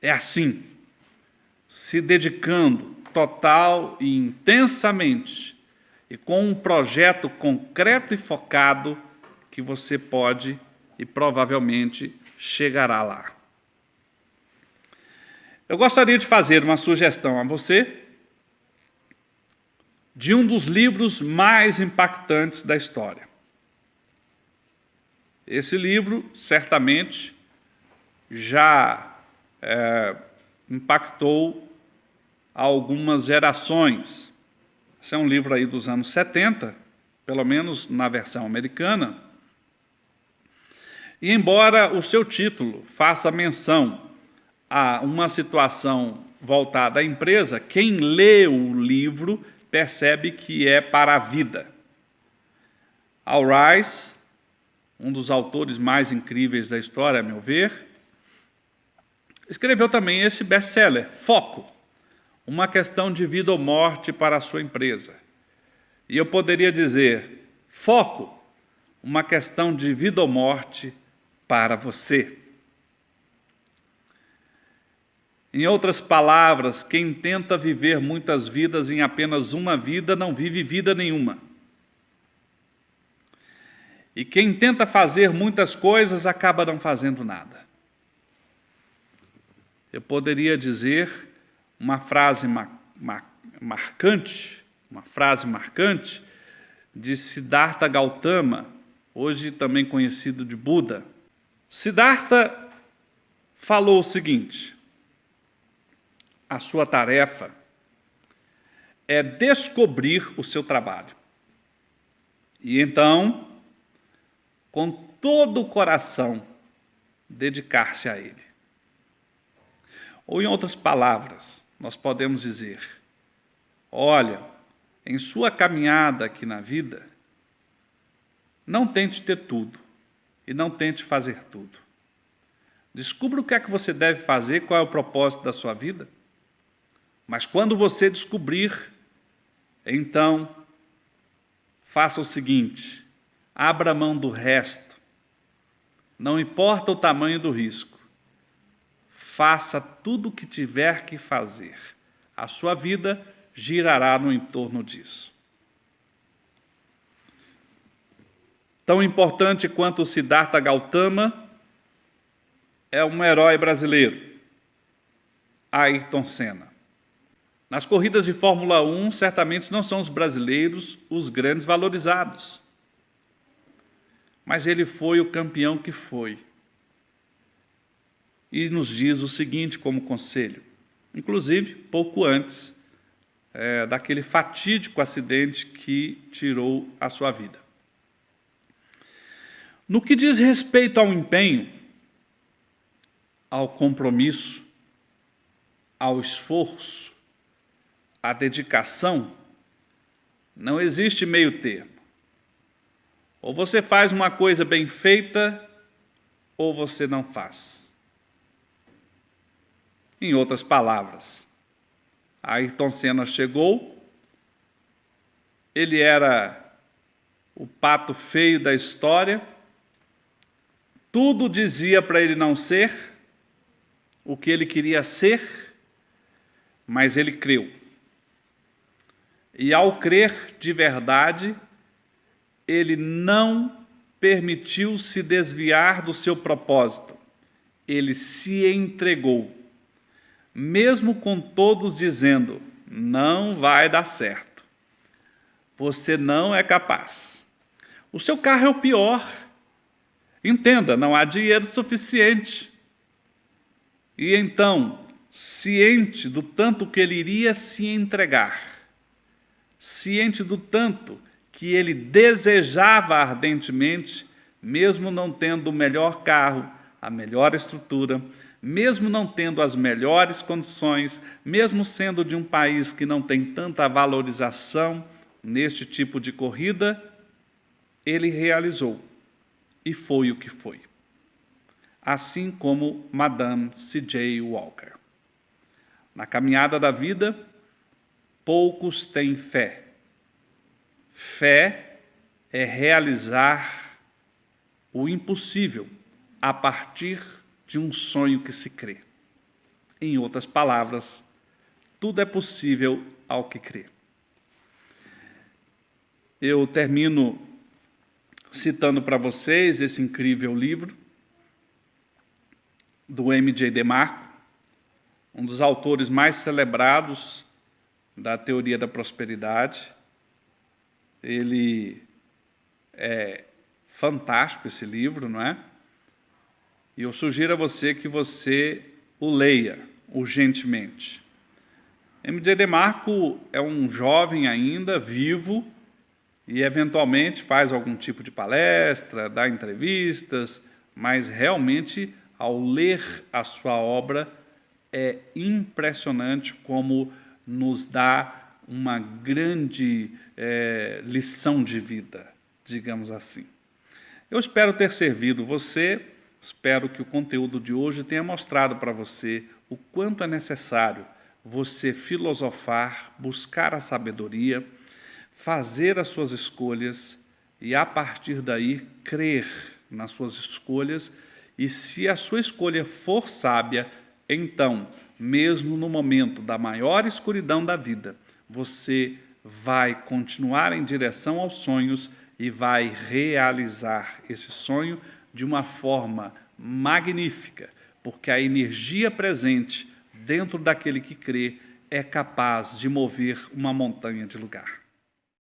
É assim, se dedicando total e intensamente, e com um projeto concreto e focado, que você pode e provavelmente chegará lá. Eu gostaria de fazer uma sugestão a você de um dos livros mais impactantes da história. Esse livro, certamente, já impactou algumas gerações. Esse é um livro aí dos anos 70, pelo menos na versão americana. E embora o seu título faça menção a uma situação voltada à empresa, quem lê o livro percebe que é para a vida. Al Ries, um dos autores mais incríveis da história, a meu ver, escreveu também esse best-seller, Foco, uma questão de vida ou morte para a sua empresa. E eu poderia dizer, foco, uma questão de vida ou morte para você. Em outras palavras, quem tenta viver muitas vidas em apenas uma vida, não vive vida nenhuma. E quem tenta fazer muitas coisas, acaba não fazendo nada. Eu poderia dizer uma frase marcante de Siddhartha Gautama, hoje também conhecido de Buda. Siddhartha falou o seguinte: a sua tarefa é descobrir o seu trabalho. E então, com todo o coração, dedicar-se a ele. Ou, em outras palavras, nós podemos dizer: olha, em sua caminhada aqui na vida, não tente ter tudo e não tente fazer tudo. Descubra o que é que você deve fazer, qual é o propósito da sua vida. Mas quando você descobrir, então, faça o seguinte: abra mão do resto. Não importa o tamanho do risco. Faça tudo o que tiver que fazer. A sua vida girará no entorno disso. Tão importante quanto o Siddhartha Gautama é um herói brasileiro, Ayrton Senna. Nas corridas de Fórmula 1, certamente não são os brasileiros os grandes valorizados, mas ele foi o campeão que foi. E nos diz o seguinte como conselho, inclusive pouco antes daquele fatídico acidente que tirou a sua vida. No que diz respeito ao empenho, ao compromisso, ao esforço, à dedicação, não existe meio termo. Ou você faz uma coisa bem feita, ou você não faz. Em outras palavras, Ayrton Senna chegou, ele era o pato feio da história, tudo dizia para ele não ser o que ele queria ser, mas ele creu. E ao crer de verdade, ele não permitiu se desviar do seu propósito, ele se entregou. Mesmo com todos dizendo, não vai dar certo, você não é capaz, o seu carro é o pior, entenda, não há dinheiro suficiente. E então, ciente do tanto que ele iria se entregar, ciente do tanto que ele desejava ardentemente, mesmo não tendo o melhor carro, a melhor estrutura, mesmo não tendo as melhores condições, mesmo sendo de um país que não tem tanta valorização neste tipo de corrida, ele realizou, e foi o que foi. Assim como Madame C.J. Walker. Na caminhada da vida, poucos têm fé. Fé é realizar o impossível a partir de um sonho que se crê. Em outras palavras, tudo é possível ao que crê. Eu termino citando para vocês esse incrível livro do M.J. DeMarco, um dos autores mais celebrados da teoria da prosperidade. Ele é fantástico, esse livro, não é? E eu sugiro a você que você o leia urgentemente. M.J. DeMarco é um jovem ainda, vivo, e eventualmente faz algum tipo de palestra, dá entrevistas, mas realmente, ao ler a sua obra, é impressionante como nos dá uma grande lição de vida, digamos assim. Eu espero ter servido você, espero que o conteúdo de hoje tenha mostrado para você o quanto é necessário você filosofar, buscar a sabedoria, fazer as suas escolhas e, a partir daí, crer nas suas escolhas. E se a sua escolha for sábia, então, mesmo no momento da maior escuridão da vida, você vai continuar em direção aos sonhos e vai realizar esse sonho de uma forma magnífica, porque a energia presente dentro daquele que crê é capaz de mover uma montanha de lugar.